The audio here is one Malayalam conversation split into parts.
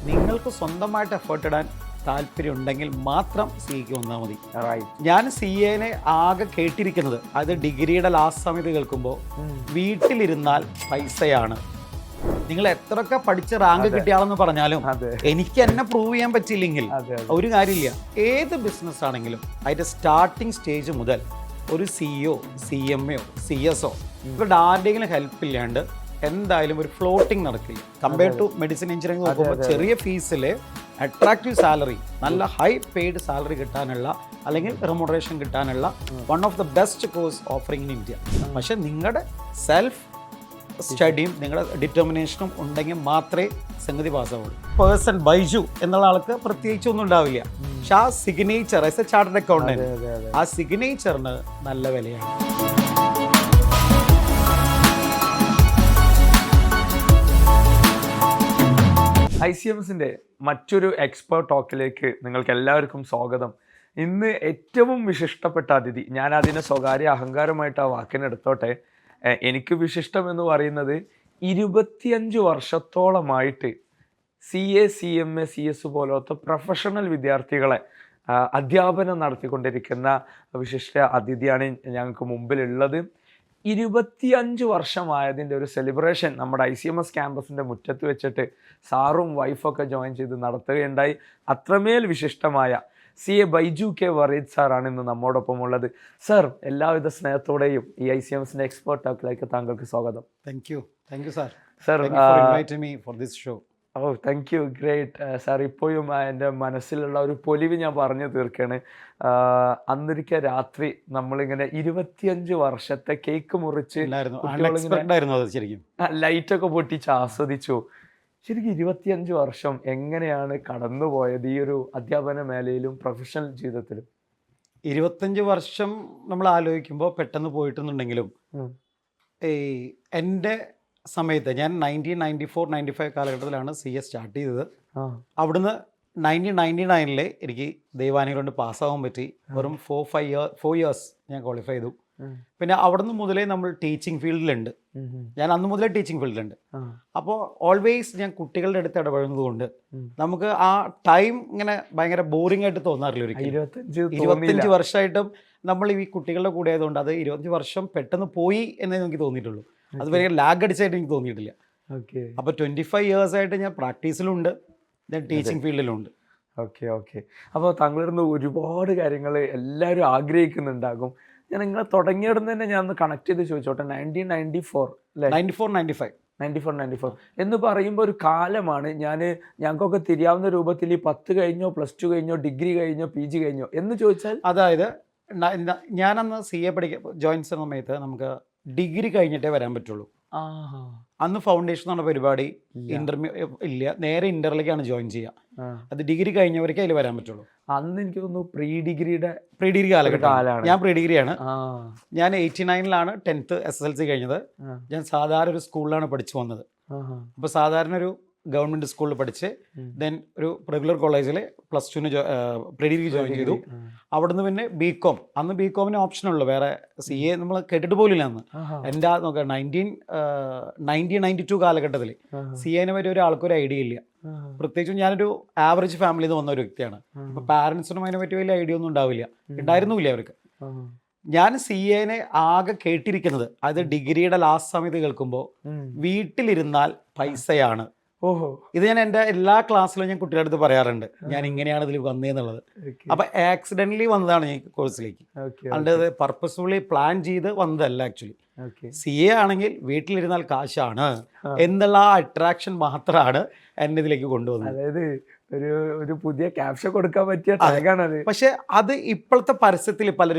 നിങ്ങൾക്ക് സ്വന്തമായിട്ട് എഫേർട്ട് ഇടാൻ താല്പര്യം ഉണ്ടെങ്കിൽ മാത്രം സിക്ക് വന്നാൽ മതി. ഞാൻ CA ആകെ കേട്ടിരിക്കുന്നത്, അത് ഡിഗ്രിയുടെ ലാസ്റ്റ് സമയത്ത് കേൾക്കുമ്പോൾ വീട്ടിലിരുന്നാൽ പൈസയാണ്. നിങ്ങൾ എത്രയൊക്കെ പഠിച്ച് റാങ്ക് കിട്ടിയാളെന്ന് പറഞ്ഞാലും എനിക്ക് എന്നെ പ്രൂവ് ചെയ്യാൻ പറ്റിയില്ലെങ്കിൽ ഒരു കാര്യമില്ല. ഏത് ബിസിനസ് ആണെങ്കിലും അതിൻ്റെ സ്റ്റാർട്ടിങ് സ്റ്റേജ് മുതൽ ഒരു CEO, CMO, CSO ഇവരുടെ ആരുടെയെങ്കിലും ഹെൽപ്പ് ഇല്ലാണ്ട് എന്തായാലും ഒരു ഫ്ലോട്ടിങ് നടക്കില്ല. കമ്പയർ ടു മെഡിസിൻ എഞ്ചിനീയറിംഗ് നോക്കുമ്പോൾ ചെറിയ ഫീസിൽ അട്രാക്റ്റീവ് സാലറി, നല്ല ഹൈ പെയ്ഡ് സാലറി കിട്ടാനുള്ള അല്ലെങ്കിൽ റെമ്യൂണറേഷൻ കിട്ടാനുള്ള one of the best course offering in India. പക്ഷെ നിങ്ങളുടെ സെൽഫ് സ്റ്റഡിയും നിങ്ങളുടെ ഡിറ്റർമിനേഷനും ഉണ്ടെങ്കിൽ മാത്രമേ സംഗതി പാസ്സാവുള്ളൂ. പേഴ്സൺ ബൈജു എന്നുള്ള ആൾക്ക് പ്രത്യേകിച്ചൊന്നും ഉണ്ടാവില്ല. പക്ഷെ ആ signature as A chartered accountant, ആ സിഗ്നേച്ചറിന് നല്ല വിലയാണ്. ICMSന്റെ മറ്റൊരു എക്സ്പേർട്ട് ടോക്കിലേക്ക് നിങ്ങൾക്ക് എല്ലാവർക്കും സ്വാഗതം. ഇന്ന് ഏറ്റവും വിശിഷ്ടപ്പെട്ട അതിഥി, ഞാൻ അതിനെ സ്വകാര്യ അഹങ്കാരമായിട്ട് ആ വാക്കിനെടുത്തോട്ടെ, എനിക്ക് വിശിഷ്ടം എന്ന് പറയുന്നത് 25 വർഷത്തോളമായിട്ട് CA, CMA, CS പോലത്തെ പ്രൊഫഷണൽ വിദ്യാർത്ഥികളെ അധ്യാപനം നടത്തിക്കൊണ്ടിരിക്കുന്ന വിശിഷ്ട അതിഥിയാണ് ഞങ്ങൾക്ക് മുമ്പിലുള്ളത്. 25 വർഷമായതിൻ്റെ ഒരു സെലിബ്രേഷൻ നമ്മുടെ ICMS ക്യാമ്പസിൻ്റെ മുറ്റത്ത് വെച്ചിട്ട് സാറും വൈഫൊക്കെ ജോയിൻ ചെയ്ത് നടത്തുകയുണ്ടായി. അത്രമേൽ വിശിഷ്ടമായ CA ബൈജു കെ വറീദ് സാറാണ് ഇന്ന് നമ്മോടൊപ്പം ഉള്ളത്. സർ, എല്ലാവിധ സ്നേഹത്തോടെയും ഈ ICMSന്റെ എക്സ്പേർട്ട് ടോക്കിലേക്ക് താങ്കൾക്ക് സ്വാഗതം. Thank you sir. Sir, oh thank you, great sir. ഇപ്പോഴും എൻ്റെ മനസ്സിലുള്ള ഒരു പൊലിവ് ഞാൻ പറഞ്ഞു തീർക്കാണ്. അന്നൊരിക്കൽ രാത്രി നമ്മളിങ്ങനെ 25 വർഷത്തെ കേക്ക് മുറിച്ച് ലൈറ്റൊക്കെ പൊട്ടിച്ച് ആസ്വദിച്ചു. ശരിക്കും 25 വർഷം എങ്ങനെയാണ് കടന്നുപോയത് ഈ ഒരു അധ്യാപന മേഖലയിലും പ്രൊഫഷണൽ ജീവിതത്തിലും? 25 വർഷം നമ്മൾ ആലോചിക്കുമ്പോൾ പെട്ടെന്ന് പോയിട്ടുണ്ടെങ്കിലും എൻ്റെ സമയത്ത് ഞാൻ 1994-95 കാലഘട്ടത്തിലാണ് CS സ്റ്റാർട്ട് ചെയ്തത്. അവിടുന്ന് 1999 എനിക്ക് ദൈവാനുഗ്രഹം കൊണ്ട് പാസ്സാവാൻ പറ്റി. വെറും 4 ഇയേഴ്സ് ഞാൻ ക്വാളിഫൈ ചെയ്തു. പിന്നെ അവിടുന്ന് മുതലേ നമ്മൾ ടീച്ചിങ് ഫീൽഡിലുണ്ട്. ഞാൻ അന്ന് മുതലേ ടീച്ചിങ് ഫീൽഡിലുണ്ട്. അപ്പോൾ ഓൾവേസ് ഞാൻ കുട്ടികളുടെ അടുത്ത് ഇടപഴകുന്നത് കൊണ്ട് നമുക്ക് ആ ടൈം ഇങ്ങനെ ഭയങ്കര ബോറിംഗ് ആയിട്ട് തോന്നാറില്ല. ഒരിക്കലും 25 വർഷമായിട്ടും നമ്മൾ ഈ കുട്ടികളുടെ കൂടെ ആയതുകൊണ്ട് അത് 25 വർഷം പെട്ടെന്ന് പോയി എന്നേ എനിക്ക് തോന്നിയിട്ടുള്ളൂ. അത് ഭയങ്കര ലാഗ് അടിച്ചായിട്ട് എനിക്ക് തോന്നിയിട്ടില്ല. അപ്പോൾ 25 ഇയേഴ്സ് ആയിട്ട് ഞാൻ പ്രാക്ടീസിലുണ്ട്, ഞാൻ ടീച്ചിങ് ഫീൽഡിലുണ്ട്. ഓക്കെ. അപ്പോൾ താങ്കളിരുന്ന് ഒരുപാട് കാര്യങ്ങൾ എല്ലാവരും ആഗ്രഹിക്കുന്നുണ്ടാകും. ഞാൻ നിങ്ങളെ തുടങ്ങിയിടുന്ന തന്നെ ഞാൻ ഒന്ന് കണക്ട് ചെയ്ത് ചോദിച്ചോട്ടെ. 1994 അല്ലേ? 94-95 എന്ന് പറയുമ്പോൾ ഒരു കാലമാണ്. ഞങ്ങൾക്കൊക്കെ തിരിയാവുന്ന രൂപത്തിൽ ഈ 10 കഴിഞ്ഞോ, +2 കഴിഞ്ഞോ, ഡിഗ്രി കഴിഞ്ഞോ, PG കഴിഞ്ഞോ എന്ന് ചോദിച്ചാൽ, അതായത് ഞാനന്ന് CA ജോയിൻ ചെയ്യുന്ന സമയത്ത് നമുക്ക് ഡിഗ്രി കഴിഞ്ഞിട്ടേ വരാൻ പറ്റുള്ളൂ. അന്ന് ഫൗണ്ടേഷൻ എന്ന് പറഞ്ഞ പരിപാടി ഇല്ല, നേരെ ഇന്ററിലേക്കാണ് ജോയിൻ ചെയ്യുക. അത് ഡിഗ്രി കഴിഞ്ഞവർക്ക് അതിൽ വരാൻ പറ്റുള്ളൂ. അന്ന് എനിക്ക് തോന്നുന്നു പ്രീ ഡിഗ്രി കാലഘട്ടമാണ്. ഞാൻ പ്രീ ഡിഗ്രിയാണ്. ഞാൻ 89-ലാണ് 10th SSLC കഴിഞ്ഞത്. ഞാൻ സാധാരണ ഒരു സ്കൂളിലാണ് പഠിച്ചു വന്നത്. അപ്പോൾ സാധാരണ ഒരു ഗവൺമെൻറ് സ്കൂളിൽ പഠിച്ച് ദെൻ ഒരു റെഗുലർ കോളേജിൽ +2 പ്രീ ഡിഗ്രി ജോയിൻ ചെയ്തു. അവിടുന്ന് പിന്നെ BCom. അന്ന് BComന് ഓപ്ഷനുള്ളൂ, വേറെ CA നമ്മൾ കേട്ടിട്ട് പോലില്ല അന്ന്. എൻ്റെ നോക്കാം 1992 കാലഘട്ടത്തിൽ CAനെ പറ്റി ഒരാൾക്കൊരു ഐഡിയ ഇല്ല. പ്രത്യേകിച്ചും ഞാനൊരു ആവറേജ് ഫാമിലിയിൽ നിന്ന് വന്ന ഒരു വ്യക്തിയാണ്. അപ്പോൾ പാരൻസിനും അതിനെ പറ്റി വലിയ ഐഡിയ ഒന്നും ഉണ്ടായിരുന്നില്ല അവർക്ക്. ഞാൻ CAനെ ആകെ കേട്ടിരിക്കുന്നത്, അത് ഡിഗ്രിയുടെ ലാസ്റ്റ് സമയത്ത് കേൾക്കുമ്പോൾ വീട്ടിലിരുന്നാൽ പൈസയാണ്. ഇത് ഞാൻ എൻ്റെ എല്ലാ ക്ലാസ്സിലും ഞാൻ കുട്ടികളുടെ അടുത്ത് പറയാറുണ്ട്, ഞാൻ ഇങ്ങനെയാണ് ഇതിൽ വന്നതെന്നുള്ളത്. അപ്പൊ ആക്സിഡന്റലി വന്നതാണ് ഈ കോഴ്സിലേക്ക്, അല്ലാതെ പർപ്പസ്ഫുള്ളി പ്ലാൻ ചെയ്ത് വന്നതല്ല. ആക്ച്വലി CA ആണെങ്കിൽ വീട്ടിലിരുന്നാൽ കാശാണ് എന്നുള്ള ആ അട്രാക്ഷൻ മാത്രമാണ് എന്നെ ഇതിലേക്ക് കൊണ്ടുവന്നത്. അതായത് ഒരു പുതിയ ക്യാപ്ഷൻ കൊടുക്കാൻ പറ്റിയ ടാഗാണത്. പക്ഷെ അത് ഇപ്പോഴത്തെ പരസ്യത്തിൽ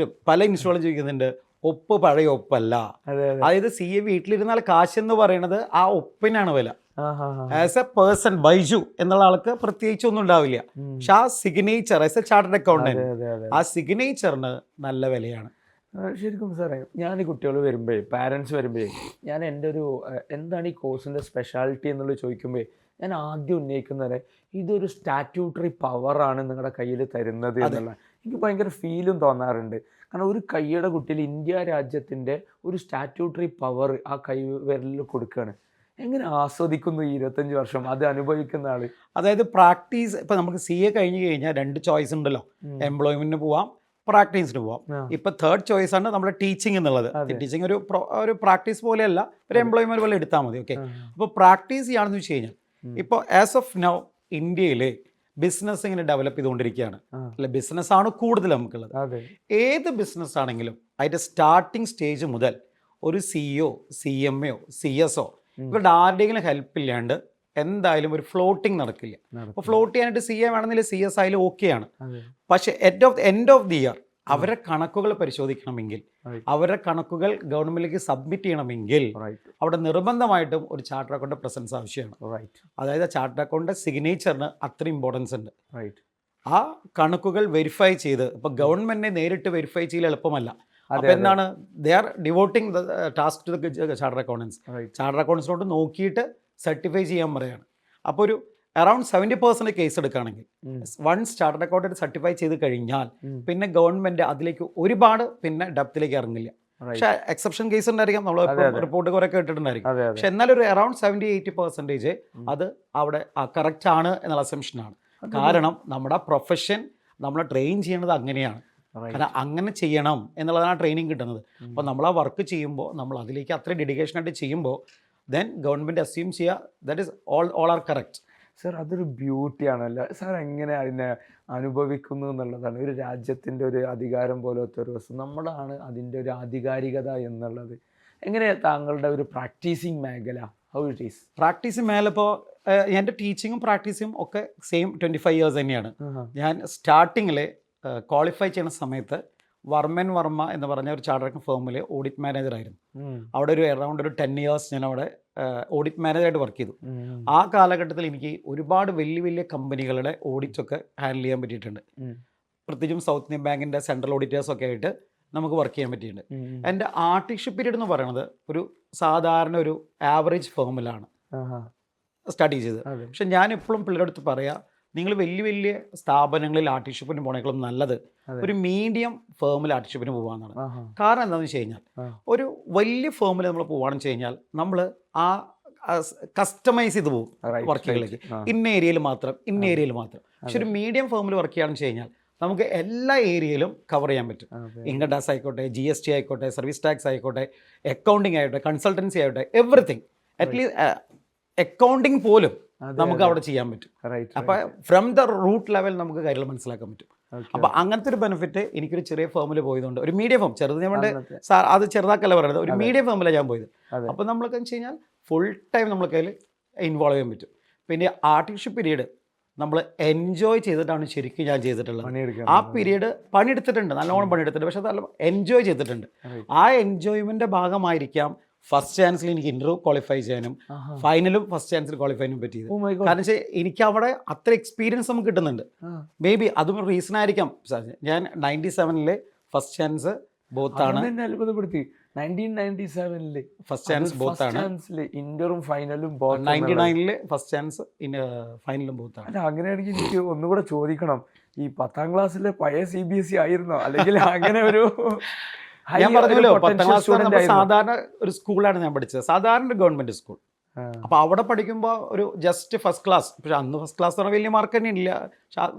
പല ഇൻസ്റ്റാളും ചോദിക്കുന്നുണ്ട്, ഒപ്പ് പഴയ ഒപ്പല്ല. അതായത് CA വീട്ടിലിരുന്നാൽ കാശ് എന്ന് പറയുന്നത് ആ ഒപ്പിനാണ് വില. ആസ് എ പേഴ്സൺ ബൈജു എന്നുള്ള ആൾക്ക് പ്രത്യേകിച്ചൊന്നും ഉണ്ടാവില്ല. പക്ഷെ ആ signature as A chartered accountant, ആ സിഗ്നേച്ചറിന് നല്ല വിലയാണ്. ശരിക്കും സാറേ, ഞാൻ ഈ കുട്ടികൾ വരുമ്പോഴേ, പാരൻസ് വരുമ്പോഴേ, ഞാൻ എൻ്റെ ഒരു എന്താണ് ഈ കോഴ്സിൻ്റെ സ്പെഷ്യാലിറ്റി എന്നുള്ളത് ചോദിക്കുമ്പോൾ ഞാൻ ആദ്യം ഉന്നയിക്കുന്നത് ഇതൊരു സ്റ്റാറ്റ്യൂട്ടറി പവറാണ് നിങ്ങളുടെ കയ്യിൽ തരുന്നത് എന്നുള്ള എനിക്ക് ഭയങ്കര ഫീലും തോന്നാറുണ്ട്. കാരണം ഒരു കൈയുടെ കുട്ടിയിൽ ഇന്ത്യ രാജ്യത്തിൻ്റെ ഒരു സ്റ്റാറ്റ്യൂട്ടറി പവർ ആ കൈ വിരലിൽ കൊടുക്കുകയാണ്. എങ്ങനെ ആസ്വദിക്കുന്നു ഈ 25 വർഷം അത് അനുഭവിക്കുന്ന ആള്? അതായത് പ്രാക്ടീസ് ഇപ്പം നമുക്ക് CA കഴിഞ്ഞ് കഴിഞ്ഞാൽ 2 ചോയ്സ് ഉണ്ടല്ലോ, എംപ്ലോയ്മെന്റിന് പോവാം, പ്രാക്ടീസിന് പോവാം. ഇപ്പം തേർഡ് ചോയ്സ് ആണ് നമ്മുടെ ടീച്ചിങ് എന്നുള്ളത്. ടീച്ചിങ് ഒരു പ്രാക്ടീസ് പോലെയല്ല, ഒരു എംപ്ലോയ്മെന്റ് പോലെ എടുത്താൽ മതി. ഓക്കെ, അപ്പോൾ പ്രാക്ടീസ് ചെയ്യുകയാണെന്ന് വെച്ച് കഴിഞ്ഞാൽ ഇപ്പോൾ ആസ് ഓഫ് നൗ ഇന്ത്യയിൽ ബിസിനസ് ഇങ്ങനെ ഡെവലപ്പ് ചെയ്തുകൊണ്ടിരിക്കുകയാണ്. അല്ലെ, ബിസിനസ്സാണ് കൂടുതൽ നമുക്കുള്ളത്. ഏത് ബിസിനസ് ആണെങ്കിലും അതിൻ്റെ സ്റ്റാർട്ടിങ് സ്റ്റേജ് മുതൽ ഒരു CEO, CMO, CSO ഇവരുടെ ആരുടെയെങ്കിലും ഹെൽപ്പ് ഇല്ലാണ്ട് എന്തായാലും ഒരു ഫ്ലോട്ടിങ് നടക്കില്ല. അപ്പോൾ ഫ്ലോട്ട് ചെയ്യാനായിട്ട് CA വേണമെന്നില്ല, CS ആയാലും ഓക്കെയാണ്. പക്ഷേ എൻഡ് ഓഫ് ദി ഇയർ അവരുടെ കണക്കുകൾ പരിശോധിക്കണമെങ്കിൽ, അവരുടെ കണക്കുകൾ ഗവൺമെന്റിലേക്ക് സബ്മിറ്റ് ചെയ്യണമെങ്കിൽ അവിടെ നിർബന്ധമായിട്ടും ഒരു ചാർട്ടർ അക്കൗണ്ട് പ്രസൻസ് ആവശ്യമാണ്. അതായത് ചാർട്ടർ അക്കൗണ്ട് സിഗ്നേച്ചറിന് അത്ര ഇമ്പോർട്ടൻസ് ഉണ്ട്. ആ കണക്കുകൾ വെരിഫൈ ചെയ്ത്, ഇപ്പോൾ ഗവൺമെന്റിനെ നേരിട്ട് വെരിഫൈ ചെയ്യൽ എളുപ്പമല്ല. അപ്പോൾ എന്താണ്, they are devoting the task to the chartered accountants. Chartered അക്കൗണ്ടൻസിനോട് നോക്കിയിട്ട് സർട്ടിഫൈ ചെയ്യാൻ പറയാണ്. അപ്പോൾ ഒരു അറൌണ്ട് 70% കേസ് എടുക്കുകയാണെങ്കിൽ വൺസ് ചാർട്ടർ അക്കൗണ്ടന്റ് സർട്ടിഫൈ ചെയ്ത് കഴിഞ്ഞാൽ പിന്നെ ഗവൺമെന്റ് അതിലേക്ക് ഒരുപാട് പിന്നെ ഡെപ്തിലേക്ക് ഇറങ്ങില്ല. പക്ഷെ എക്സെപ്ഷൻ കേസ് ഉണ്ടായിരിക്കാം, നമ്മൾ റിപ്പോർട്ട് കുറെ കേട്ടിട്ടുണ്ടായിരിക്കും. പക്ഷെ എന്നാലും ഒരു അറൌണ്ട് 70-80% അത് അവിടെ കറക്റ്റ് ആണ് എന്നുള്ള അസംഷനാണ്. കാരണം നമ്മുടെ പ്രൊഫഷൻ നമ്മളെ ട്രെയിൻ ചെയ്യുന്നത് അങ്ങനെയാണ്. കാരണം അങ്ങനെ ചെയ്യണം എന്നുള്ളതാണ് ട്രെയിനിങ് കിട്ടുന്നത്. അപ്പോൾ നമ്മൾ ആ വർക്ക് ചെയ്യുമ്പോൾ, നമ്മൾ അതിലേക്ക് അത്ര ഡെഡിക്കേഷനായിട്ട് ചെയ്യുമ്പോൾ ദെൻ ഗവൺമെൻറ് അസ്യൂം ചെയ്യുക that is all are correct. Sir, അതൊരു ബ്യൂട്ടിയാണല്ലോ സാർ. എങ്ങനെ അതിനെ അനുഭവിക്കുന്നു എന്നുള്ളതാണ്. ഒരു രാജ്യത്തിൻ്റെ ഒരു അധികാരം പോലത്തെ ഒരു വസ്തു, നമ്മളാണ് അതിൻ്റെ ഒരു ആധികാരികത എന്നുള്ളത്. എങ്ങനെ താങ്കളുടെ ഒരു പ്രാക്ടീസിങ് മേഖല, ഹൗ ഇറ്റ് ഈസ്? പ്രാക്ടീസിങ് മേഖല ഇപ്പോൾ എൻ്റെ ടീച്ചിങ്ങും പ്രാക്ടീസിങ്ങും ഒക്കെ സെയിം 25 years തന്നെയാണ്. ഞാൻ സ്റ്റാർട്ടിങ്ങിൽ ക്വാളിഫൈ ചെയ്യുന്ന സമയത്ത് വർമ്മൻ വർമ്മ എന്ന് പറഞ്ഞ ഒരു ചാർട്ടർ അക്കൗണ്ട് ഫേമിൽ ഓഡിറ്റ് മാനേജറായിരുന്നു. അവിടെ ഒരു അറൗണ്ട് ഒരു 10 years ഞാൻ അവിടെ ഓഡിറ്റ് മാനേജറായിട്ട് വർക്ക് ചെയ്തു. ആ കാലഘട്ടത്തിൽ എനിക്ക് ഒരുപാട് വലിയ വലിയ കമ്പനികളുടെ ഓഡിറ്റൊക്കെ ഹാൻഡിൽ ചെയ്യാൻ പറ്റിയിട്ടുണ്ട്. പ്രത്യേകിച്ചും സൗത്ത് ഇന്ത്യൻ ബാങ്കിൻ്റെ സെൻട്രൽ ഓഡിറ്റേഴ്സൊക്കെ ആയിട്ട് നമുക്ക് വർക്ക് ചെയ്യാൻ പറ്റിയിട്ടുണ്ട്. എൻ്റെ ആർട്ടിഷിപ്പ് പീരീഡ് എന്ന് പറയുന്നത് ഒരു സാധാരണ ഒരു ആവറേജ് ഫേമിലാണ് സ്റ്റഡി ചെയ്തത്. പക്ഷെ ഞാൻ എപ്പോഴും പിള്ളേരുടെ അടുത്ത് പറയാം, നിങ്ങൾ വലിയ വലിയ സ്ഥാപനങ്ങളിൽ ആർട്ടിഷിപ്പിന് പോണേക്കാളും നല്ലത് ഒരു മീഡിയം ഫേമിൽ ആർട്ടിഷിപ്പിന് പോകാമെന്നാണ്. കാരണം എന്താണെന്ന് വെച്ച് കഴിഞ്ഞാൽ ഒരു വലിയ ഫേമിൽ നമ്മൾ പോവുകയാണെന്ന് വെച്ച് കഴിഞ്ഞാൽ നമ്മൾ ആ കസ്റ്റമൈസ് ചെയ്ത് പോകും വർക്കുകളിലേക്ക്, ഇന്ന ഏരിയയിൽ മാത്രം, ഇന്ന ഏരിയയിൽ മാത്രം. പക്ഷെ ഒരു മീഡിയം ഫേമിൽ വർക്ക് ചെയ്യുകയാണെന്ന് വെച്ച് കഴിഞ്ഞാൽ നമുക്ക് എല്ലാ ഏരിയയിലും കവർ ചെയ്യാൻ പറ്റും. ഇൻകം ടാക്സ് ആയിക്കോട്ടെ, GST ആയിക്കോട്ടെ, സർവീസ് ടാക്സ് ആയിക്കോട്ടെ, അക്കൗണ്ടിങ് ആയിക്കോട്ടെ, കൺസൾട്ടൻസി ആയിക്കോട്ടെ, എവറിത്തിങ്. അറ്റ്ലീസ്റ്റ് അക്കൗണ്ടിങ് പോലും നമുക്ക് അവിടെ ചെയ്യാൻ പറ്റും. അപ്പോൾ ഫ്രം ദ റൂട്ട് ലെവൽ നമുക്ക് കാര്യങ്ങൾ മനസ്സിലാക്കാൻ പറ്റും. അപ്പോൾ അങ്ങനത്തെ ഒരു ബെനിഫിറ്റ് എനിക്കൊരു ചെറിയ ഫേമിൽ പോയതുകൊണ്ട്, ഒരു മീഡിയം ഫേം, ചെറുത് ഞാൻ അത് ചെറുതാക്കല്ല പറയുന്നത്, ഒരു മീഡിയം ഫേമിലാണ് ഞാൻ പോയത്. അപ്പോൾ നമ്മളൊക്കെ വെച്ച് കഴിഞ്ഞാൽ ഫുൾ ടൈം നമുക്ക് അതിൽ ഇൻവോൾവ് ചെയ്യാൻ പറ്റും. പിന്നെ ആർട്ടിഷിപ്പ് പീരീഡ് നമ്മൾ എൻജോയ് ചെയ്തിട്ടാണ് ശരിക്കും ഞാൻ ചെയ്തിട്ടുള്ളത്. ആ പീരീഡ് പണിയെടുത്തിട്ടുണ്ട്, നല്ലോണം പണിയെടുത്തിട്ടുണ്ട്, പക്ഷെ അത് എൻജോയ് ചെയ്തിട്ടുണ്ട്. ആ എൻജോയ്മെൻ്റെ ഭാഗമായിരിക്കാം ഫസ്റ്റ് ചാൻസിൽ എനിക്ക് ഇന്റർവ്യൂ ക്വാളിഫൈ ചെയ്യാനും ഫൈനലും ഫസ്റ്റ് ചാൻസിൽ ക്വാളിഫൈ ചെയ്യാനും പറ്റിയത്. കാരണം വെച്ചാൽ എനിക്ക് അവിടെ അത്ര എക്സ്പീരിയൻസ് നമുക്ക് കിട്ടുന്നുണ്ട്. മേ ബി അതും റീസൺ ആയിരിക്കാം. ഞാൻ 97 ഫസ്റ്റ് ചാൻസ് ബോത്താണ്. അത്ഭുതപ്പെടുത്തി. 1997 ഫസ്റ്റ് ചാൻസ് ബോത്താണ്, ഇന്ററും ഫൈനലും. 99 ഫസ്റ്റ് ചാൻസ് ഫൈനലും ബോത്താണ്. അല്ല, അങ്ങനെയാണെങ്കിൽ എനിക്ക് ഒന്നുകൂടെ ചോദിക്കണം, ഈ 10ാം ക്ലാസ്സിലെ പഴയ CBSE ആയിരുന്നോ, അല്ലെങ്കിൽ അങ്ങനെ ഒരു ഞാൻ പറഞ്ഞല്ലോ 10ാം ക്ലാസ് സാധാരണ ഒരു സ്കൂളാണ് ഞാൻ പഠിച്ചത്, സാധാരണ ഒരു ഗവൺമെന്റ് സ്കൂൾ. അപ്പോൾ അവിടെ പഠിക്കുമ്പോൾ ഒരു ജസ്റ്റ് ഫസ്റ്റ് ക്ലാസ്, പക്ഷെ അന്ന് ഫസ്റ്റ് ക്ലാസ് പറഞ്ഞാൽ വലിയ മാർക്ക് തന്നെ ഇല്ല.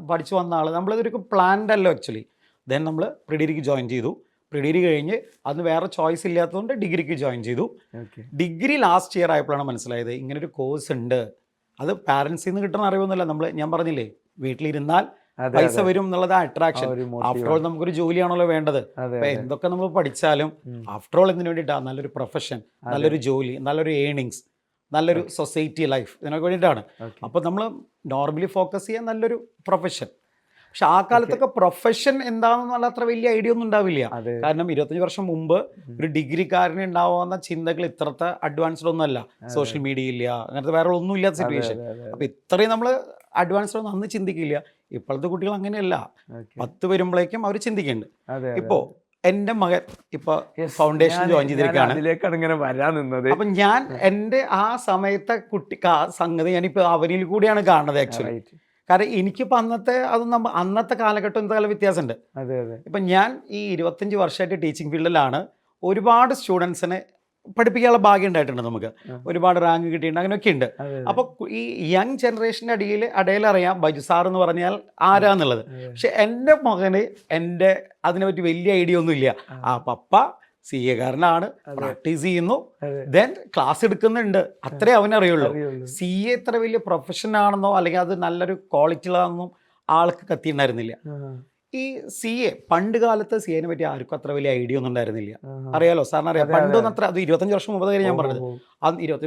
പഠിച്ചു വന്ന ആൾ നമ്മളിതൊരു പ്ലാൻഡ് അല്ലോ ആക്ച്വലി. ദെൻ നമ്മൾ പ്രിഡിഗ്രിക്ക് ജോയിൻ ചെയ്തു. പ്രിഡിഗ്രി കഴിഞ്ഞ് അന്ന് വേറെ ചോയ്സ് ഇല്ലാത്തതുകൊണ്ട് ഡിഗ്രിക്ക് ജോയിൻ ചെയ്തു. ഡിഗ്രി ലാസ്റ്റ് ഇയർ ആയപ്പോഴാണ് മനസ്സിലായത് ഇങ്ങനൊരു കോഴ്സ് ഉണ്ട്. അത് പാരൻസിൽ നിന്ന് കിട്ടുന്ന അറിവൊന്നുമില്ല. ഞാൻ പറഞ്ഞില്ലേ, വീട്ടിലിരുന്നാൽ പൈസ വരും എന്നുള്ളത് അട്രാക്ഷൻ. ആഫ്റ്റർ ഓൾ നമുക്കൊരു ജോലിയാണല്ലോ വേണ്ടത്. അപ്പൊ എന്തൊക്കെ നമ്മൾ പഠിച്ചാലും ആഫ്റ്റർ ഓൾ എന്തിനു വേണ്ടിയിട്ടാണ്? നല്ലൊരു പ്രൊഫഷൻ, നല്ലൊരു ജോലി, നല്ലൊരു ഏണിങ്സ്, നല്ലൊരു സൊസൈറ്റി ലൈഫ്, ഇതിനൊക്കെ വേണ്ടിയിട്ടാണ്. അപ്പൊ നമ്മൾ നോർമലി ഫോക്കസ് ചെയ്യാൻ നല്ലൊരു പ്രൊഫഷൻ. പക്ഷെ ആ കാലത്തൊക്കെ പ്രൊഫഷൻ എന്താണെന്നുള്ള അത്ര വലിയ ഐഡിയ ഒന്നും ഉണ്ടാവില്ല. കാരണം 25 വർഷം മുമ്പ് ഒരു ഡിഗ്രിക്കാരന് ഉണ്ടാവുന്ന ചിന്തകൾ ഇത്രത്തെ അഡ്വാൻസ്ഡ് ഒന്നുമല്ല. സോഷ്യൽ മീഡിയ ഇല്ല, അങ്ങനത്തെ വേറെ ഒന്നും ഇല്ലാത്ത സിറ്റുവേഷൻ. അപ്പൊ ഇത്രയും നമ്മൾ അഡ്വാൻസ്ഡ് ഒന്നും അന്ന് ചിന്തിക്കില്ല. ഇപ്പോഴത്തെ കുട്ടികൾ അങ്ങനെയല്ല. 10 വരുമ്പോഴേക്കും അവർ ചിന്തിക്കുന്നുണ്ട്. ഇപ്പോ എൻ്റെ മകൻ ഇപ്പൊ ഫൗണ്ടേഷൻ ജോയിൻ ചെയ്തിരിക്കുകയാണ്. അപ്പൊ ഞാൻ എൻ്റെ ആ സമയത്തെ സംഗതി ഞാനിപ്പോ അവനിൽ കൂടിയാണ് കാണുന്നത് ആക്ച്വലി. കാരണം എനിക്കിപ്പോൾ അന്നത്തെ കാലഘട്ടം എന്തെങ്കിലും വ്യത്യാസമുണ്ട്. ഇപ്പം ഞാൻ ഈ 25 വർഷമായിട്ട് ടീച്ചിങ് ഫീൽഡിലാണ്. ഒരുപാട് സ്റ്റുഡൻസിനെ പഠിപ്പിക്കാനുള്ള ഭാഗ്യം ഉണ്ടായിട്ടുണ്ട് നമുക്ക്. ഒരുപാട് റാങ്ക് കിട്ടിയിട്ടുണ്ട്, അങ്ങനെയൊക്കെ ഉണ്ട്. അതെ, അപ്പോൾ ഈ യങ് ജനറേഷൻ്റെ ഇടയിൽ അറിയാം ബൈജു സാർ എന്ന് പറഞ്ഞാൽ ആരാന്നുള്ളത്. പക്ഷെ എൻ്റെ മകന് അതിനെപ്പറ്റി വലിയ ഐഡിയ ഒന്നും ഇല്ല. പപ്പ CA കാരനാണ്, പ്രാക്ടീസ് ചെയ്യുന്നു, ദെൻ ക്ലാസ് എടുക്കുന്നുണ്ട്, അത്രേ അവനറിയുള്ളൂ. CA ഇത്ര വലിയ പ്രൊഫഷൻ ആണെന്നോ അല്ലെങ്കിൽ അത് നല്ലൊരു ക്വാളിറ്റി ഉള്ളതാണെന്നോ ആൾക്ക് കത്തിയിട്ടുണ്ടായിരുന്നില്ല. ഈ CA പണ്ട് കാലത്ത് CAനെ പറ്റി ആർക്കും അത്ര വലിയ ഐഡിയ ഒന്നും ഉണ്ടായിരുന്നില്ല. അറിയാലോ സാറിന് അറിയാം, പണ്ടൊന്നും അത്ര, അത് 25 വർഷം മുമ്പ് കാര്യം ഞാൻ പറഞ്ഞത്.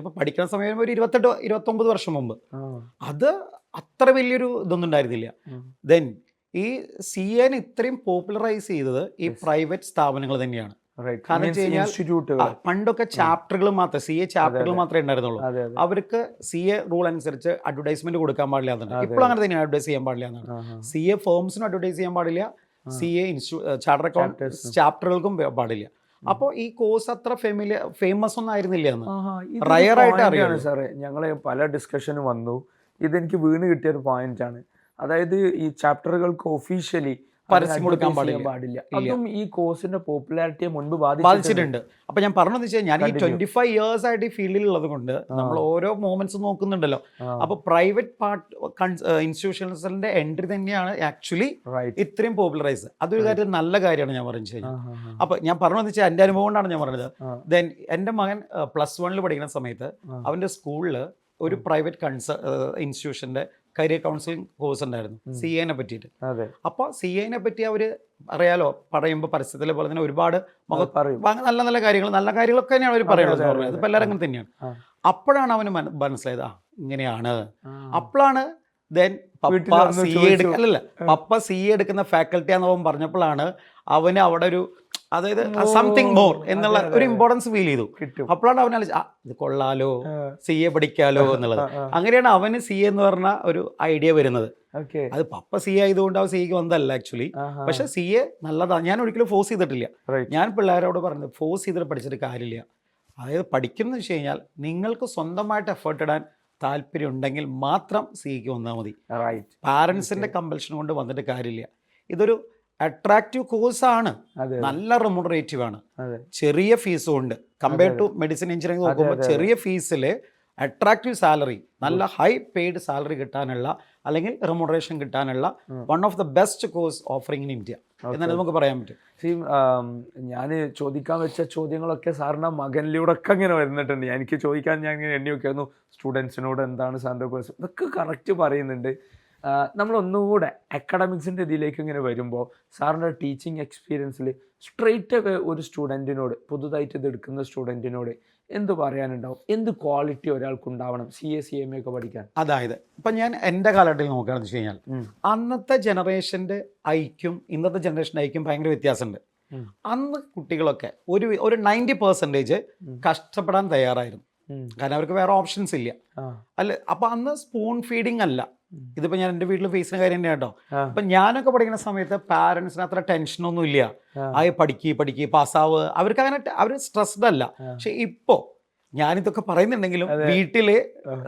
ഇപ്പൊ പഠിക്കുന്ന സമയം ഒരു 28-29 വർഷം മുമ്പ് അത് അത്ര വലിയൊരു ഇതൊന്നും ഉണ്ടായിരുന്നില്ല. ദെൻ ഈ CAനെ ഇത്രയും പോപ്പുലറൈസ് ചെയ്തത് ഈ പ്രൈവറ്റ് സ്ഥാപനങ്ങൾ തന്നെയാണ്. കാരണം വെച്ച് കഴിഞ്ഞാൽ പണ്ടൊക്കെ ചാപ്റ്ററുകൾ മാത്രമേ CA ചാപ്റ്ററുകൾ മാത്രമേ ഉണ്ടായിരുന്നുള്ളൂ. അവർക്ക് CA റൂൾ അനുസരിച്ച് അഡ്വർടൈസ്മെന്റ് കൊടുക്കാൻ പാടില്ല എന്നാണ്. ഇപ്പോൾ അങ്ങനെ തന്നെയാണ്, അഡ്വർടൈസ് ചെയ്യാൻ പാടില്ല എന്നാണ്. CA ഫേംസിനും അഡ്വർടൈസ് ചെയ്യാൻ പാടില്ല, CA ചാർട്ടർ അക്കൗണ്ട് ചാപ്റ്ററുകൾക്കും പാടില്ല. അപ്പോൾ ഈ കോഴ്സ് അത്ര ഫേമസ് ഒന്നും ആയിരുന്നില്ല എന്ന്, റയർ ആയിട്ട് അറിയാണ് സാറേ. ഞങ്ങള് പല ഡിസ്കഷനും വന്നു, ഇതെനിക്ക് വീണ് കിട്ടിയ ഒരു പോയിന്റ് ആണ്. അതായത് ഈ ചാപ്റ്ററുകൾക്ക് ഒഫീഷ്യലി പരസ്യം കൊടുക്കാൻ പാടില്ല. അതും ഈ കോഴ്സിന്റെ പോപ്പുലാരിറ്റിയെ മുൻപ് ബാധിച്ചിട്ടുണ്ട്. അപ്പൊ ഞാൻ പറഞ്ഞത് വെച്ചാൽ ഞാൻ ഈ 25 years ആയിട്ട് ഈ ഫീൽഡിൽ ഉള്ളത് കൊണ്ട് നമ്മൾ ഓരോ മൂമെന്റ്സ് നോക്കുന്നുണ്ടല്ലോ. അപ്പൊ പ്രൈവറ്റ് ഇൻസ്റ്റിറ്റ്യൂഷൻസിന്റെ എൻട്രി തന്നെയാണ് ആക്ച്വലി ഇത്രയും പോപ്പുലറൈസ്. അതൊരു കാര്യം നല്ല കാര്യമാണ് ഞാൻ പറഞ്ഞു കഴിഞ്ഞാൽ. അപ്പൊ ഞാൻ പറഞ്ഞതെന്ന് വെച്ചാൽ എന്റെ അനുഭവം കൊണ്ടാണ് ഞാൻ പറഞ്ഞത്. ദെൻ എന്റെ മകൻ +1 പഠിക്കുന്ന സമയത്ത് അവന്റെ സ്കൂളിൽ ഒരു പ്രൈവറ്റ് ഇൻസ്റ്റിറ്റ്യൂഷന്റെ കരിയർ കൗൺസിലിംഗ് കോഴ്സ് ഉണ്ടായിരുന്നു CAനെ പറ്റിയിട്ട്. അപ്പോൾ CAനെ പറ്റി അവര് അറിയാലോ, പറയുമ്പോൾ പരസ്യത്തിലെ പോലെ തന്നെ ഒരുപാട് നല്ല നല്ല കാര്യങ്ങളൊക്കെ തന്നെയാണ് അവർ പറയുന്നത്. അതിപ്പോൾ എല്ലാവരും അങ്ങനെ തന്നെയാണ്. അപ്പോഴാണ് അവന് മനസ്സിലായത് ഇങ്ങനെയാണ്. അപ്പോഴാണ് ദെൻ പപ്പ CA എടുക്കുന്ന ഫാക്കൽറ്റി ആണെന്ന് അവൻ പറഞ്ഞപ്പോഴാണ് അവന് അവിടെ ഒരു, അതായത് സംതിങ് മോർ എന്നുള്ള ഒരു ഇമ്പോർട്ടൻസ് ഫീൽ ചെയ്തു. അപ്പോഴാണ് അവൻ ഇത് കൊള്ളാലോ, CA പഠിക്കാലോ എന്നുള്ളത്. അങ്ങനെയാണ് അവന് CA എന്ന് പറഞ്ഞ ഒരു ഐഡിയ വരുന്നത്. അത് പപ്പ CA ആയതുകൊണ്ട് അവൻ CAക്ക് വന്നതല്ല ആക്ച്വലി. പക്ഷെ CA നല്ലതാണ്. ഞാൻ ഒരിക്കലും ഫോഴ്സ് ചെയ്തിട്ടില്ല. ഞാൻ പിള്ളേരോട് പറഞ്ഞത് ഫോഴ്സ് ചെയ്തിട്ട് പഠിച്ചിട്ട് കാര്യമില്ല. അതായത് പഠിക്കുന്നത് വെച്ച് കഴിഞ്ഞാൽ നിങ്ങൾക്ക് സ്വന്തമായിട്ട് എഫേർട്ട് ഇടാൻ താല്പര്യം ഉണ്ടെങ്കിൽ മാത്രം CAക്ക് വന്നാൽ മതി. പാരൻസിന്റെ കമ്പൽഷൻ കൊണ്ട് വന്നിട്ട് കാര്യമില്ല. ഇതൊരു അട്രാക്റ്റീവ് കോഴ്സാണ്, നല്ല റെമ്യൂണറേറ്റീവ് ആണ്, ചെറിയ ഫീസും ഉണ്ട്. കമ്പയർ ടു മെഡിസിൻ എഞ്ചിനീയറിംഗ് നോക്കുമ്പോൾ ചെറിയ ഫീസിൽ അട്രാക്റ്റീവ് സാലറി, നല്ല ഹൈ പെയ്ഡ് സാലറി കിട്ടാനുള്ള അല്ലെങ്കിൽ റെമ്യൂണറേഷൻ കിട്ടാനുള്ള one of the best course offering in India എന്നാണ് നമുക്ക് പറയാൻ പറ്റും. ഞാൻ ചോദിക്കാൻ വെച്ച ചോദ്യങ്ങളൊക്കെ സാറിൻ്റെ മകനിലൂടെ ഒക്കെ ഇങ്ങനെ വരുന്നിട്ടുണ്ട്. എനിക്ക് ചോദിക്കാൻ ഞാൻ ഇങ്ങനെ എണ്ണി വെക്കായിരുന്നു, സ്റ്റുഡൻസിനോട് എന്താണ് സാറിൻ്റെ കോഴ്സ്, ഇതൊക്കെ കറക്റ്റ് പറയുന്നുണ്ട്. നമ്മളൊന്നുകൂടെ അക്കാഡമിക്സിൻ്റെ ഇതിലേക്ക് ഇങ്ങനെ വരുമ്പോൾ സാറിൻ്റെ ടീച്ചിങ് എക്സ്പീരിയൻസിൽ സ്ട്രെയിറ്റ് അവേ ഒരു സ്റ്റുഡൻറ്റിനോട്, പുതുതായിട്ട് ഇത് എടുക്കുന്ന സ്റ്റുഡൻറ്റിനോട് എന്ത് പറയാനുണ്ടാവും? എന്ത് ക്വാളിറ്റി ഒരാൾക്ക് ഉണ്ടാവണം CA CMA ഒക്കെ പഠിക്കാൻ? അതായത് ഇപ്പം ഞാൻ എൻ്റെ കാലഘട്ടത്തിൽ നോക്കുകയാണെന്ന് വെച്ച് കഴിഞ്ഞാൽ അന്നത്തെ ജനറേഷൻ്റെ ഐക്യം ഇന്നത്തെ ജനറേഷൻ്റെ ഐക്യം ഭയങ്കര വ്യത്യാസമുണ്ട്. അന്ന് കുട്ടികളൊക്കെ ഒരു 90% കഷ്ടപ്പെടാൻ തയ്യാറായിരുന്നു. കാരണം അവർക്ക് വേറെ ഓപ്ഷൻസ് ഇല്ല അല്ല. അപ്പം അന്ന് സ്പൂൺ ഫീഡിങ് അല്ല. ഇതിപ്പോൾ ഞാൻ എൻ്റെ വീട്ടിൽ ഫേസിന് കാര്യം തന്നെയാണ് കേട്ടോ. അപ്പം ഞാനൊക്കെ പഠിക്കുന്ന സമയത്ത് പാരൻസിന് അത്ര ടെൻഷനൊന്നും ഇല്ല. പഠിക്ക് പാസ്സാവ്, അവർക്ക് അങ്ങനെ അവർ സ്ട്രെസ്ഡ് അല്ല. പക്ഷെ ഇപ്പോൾ ഞാനിതൊക്കെ പറയുന്നുണ്ടെങ്കിലും വീട്ടില്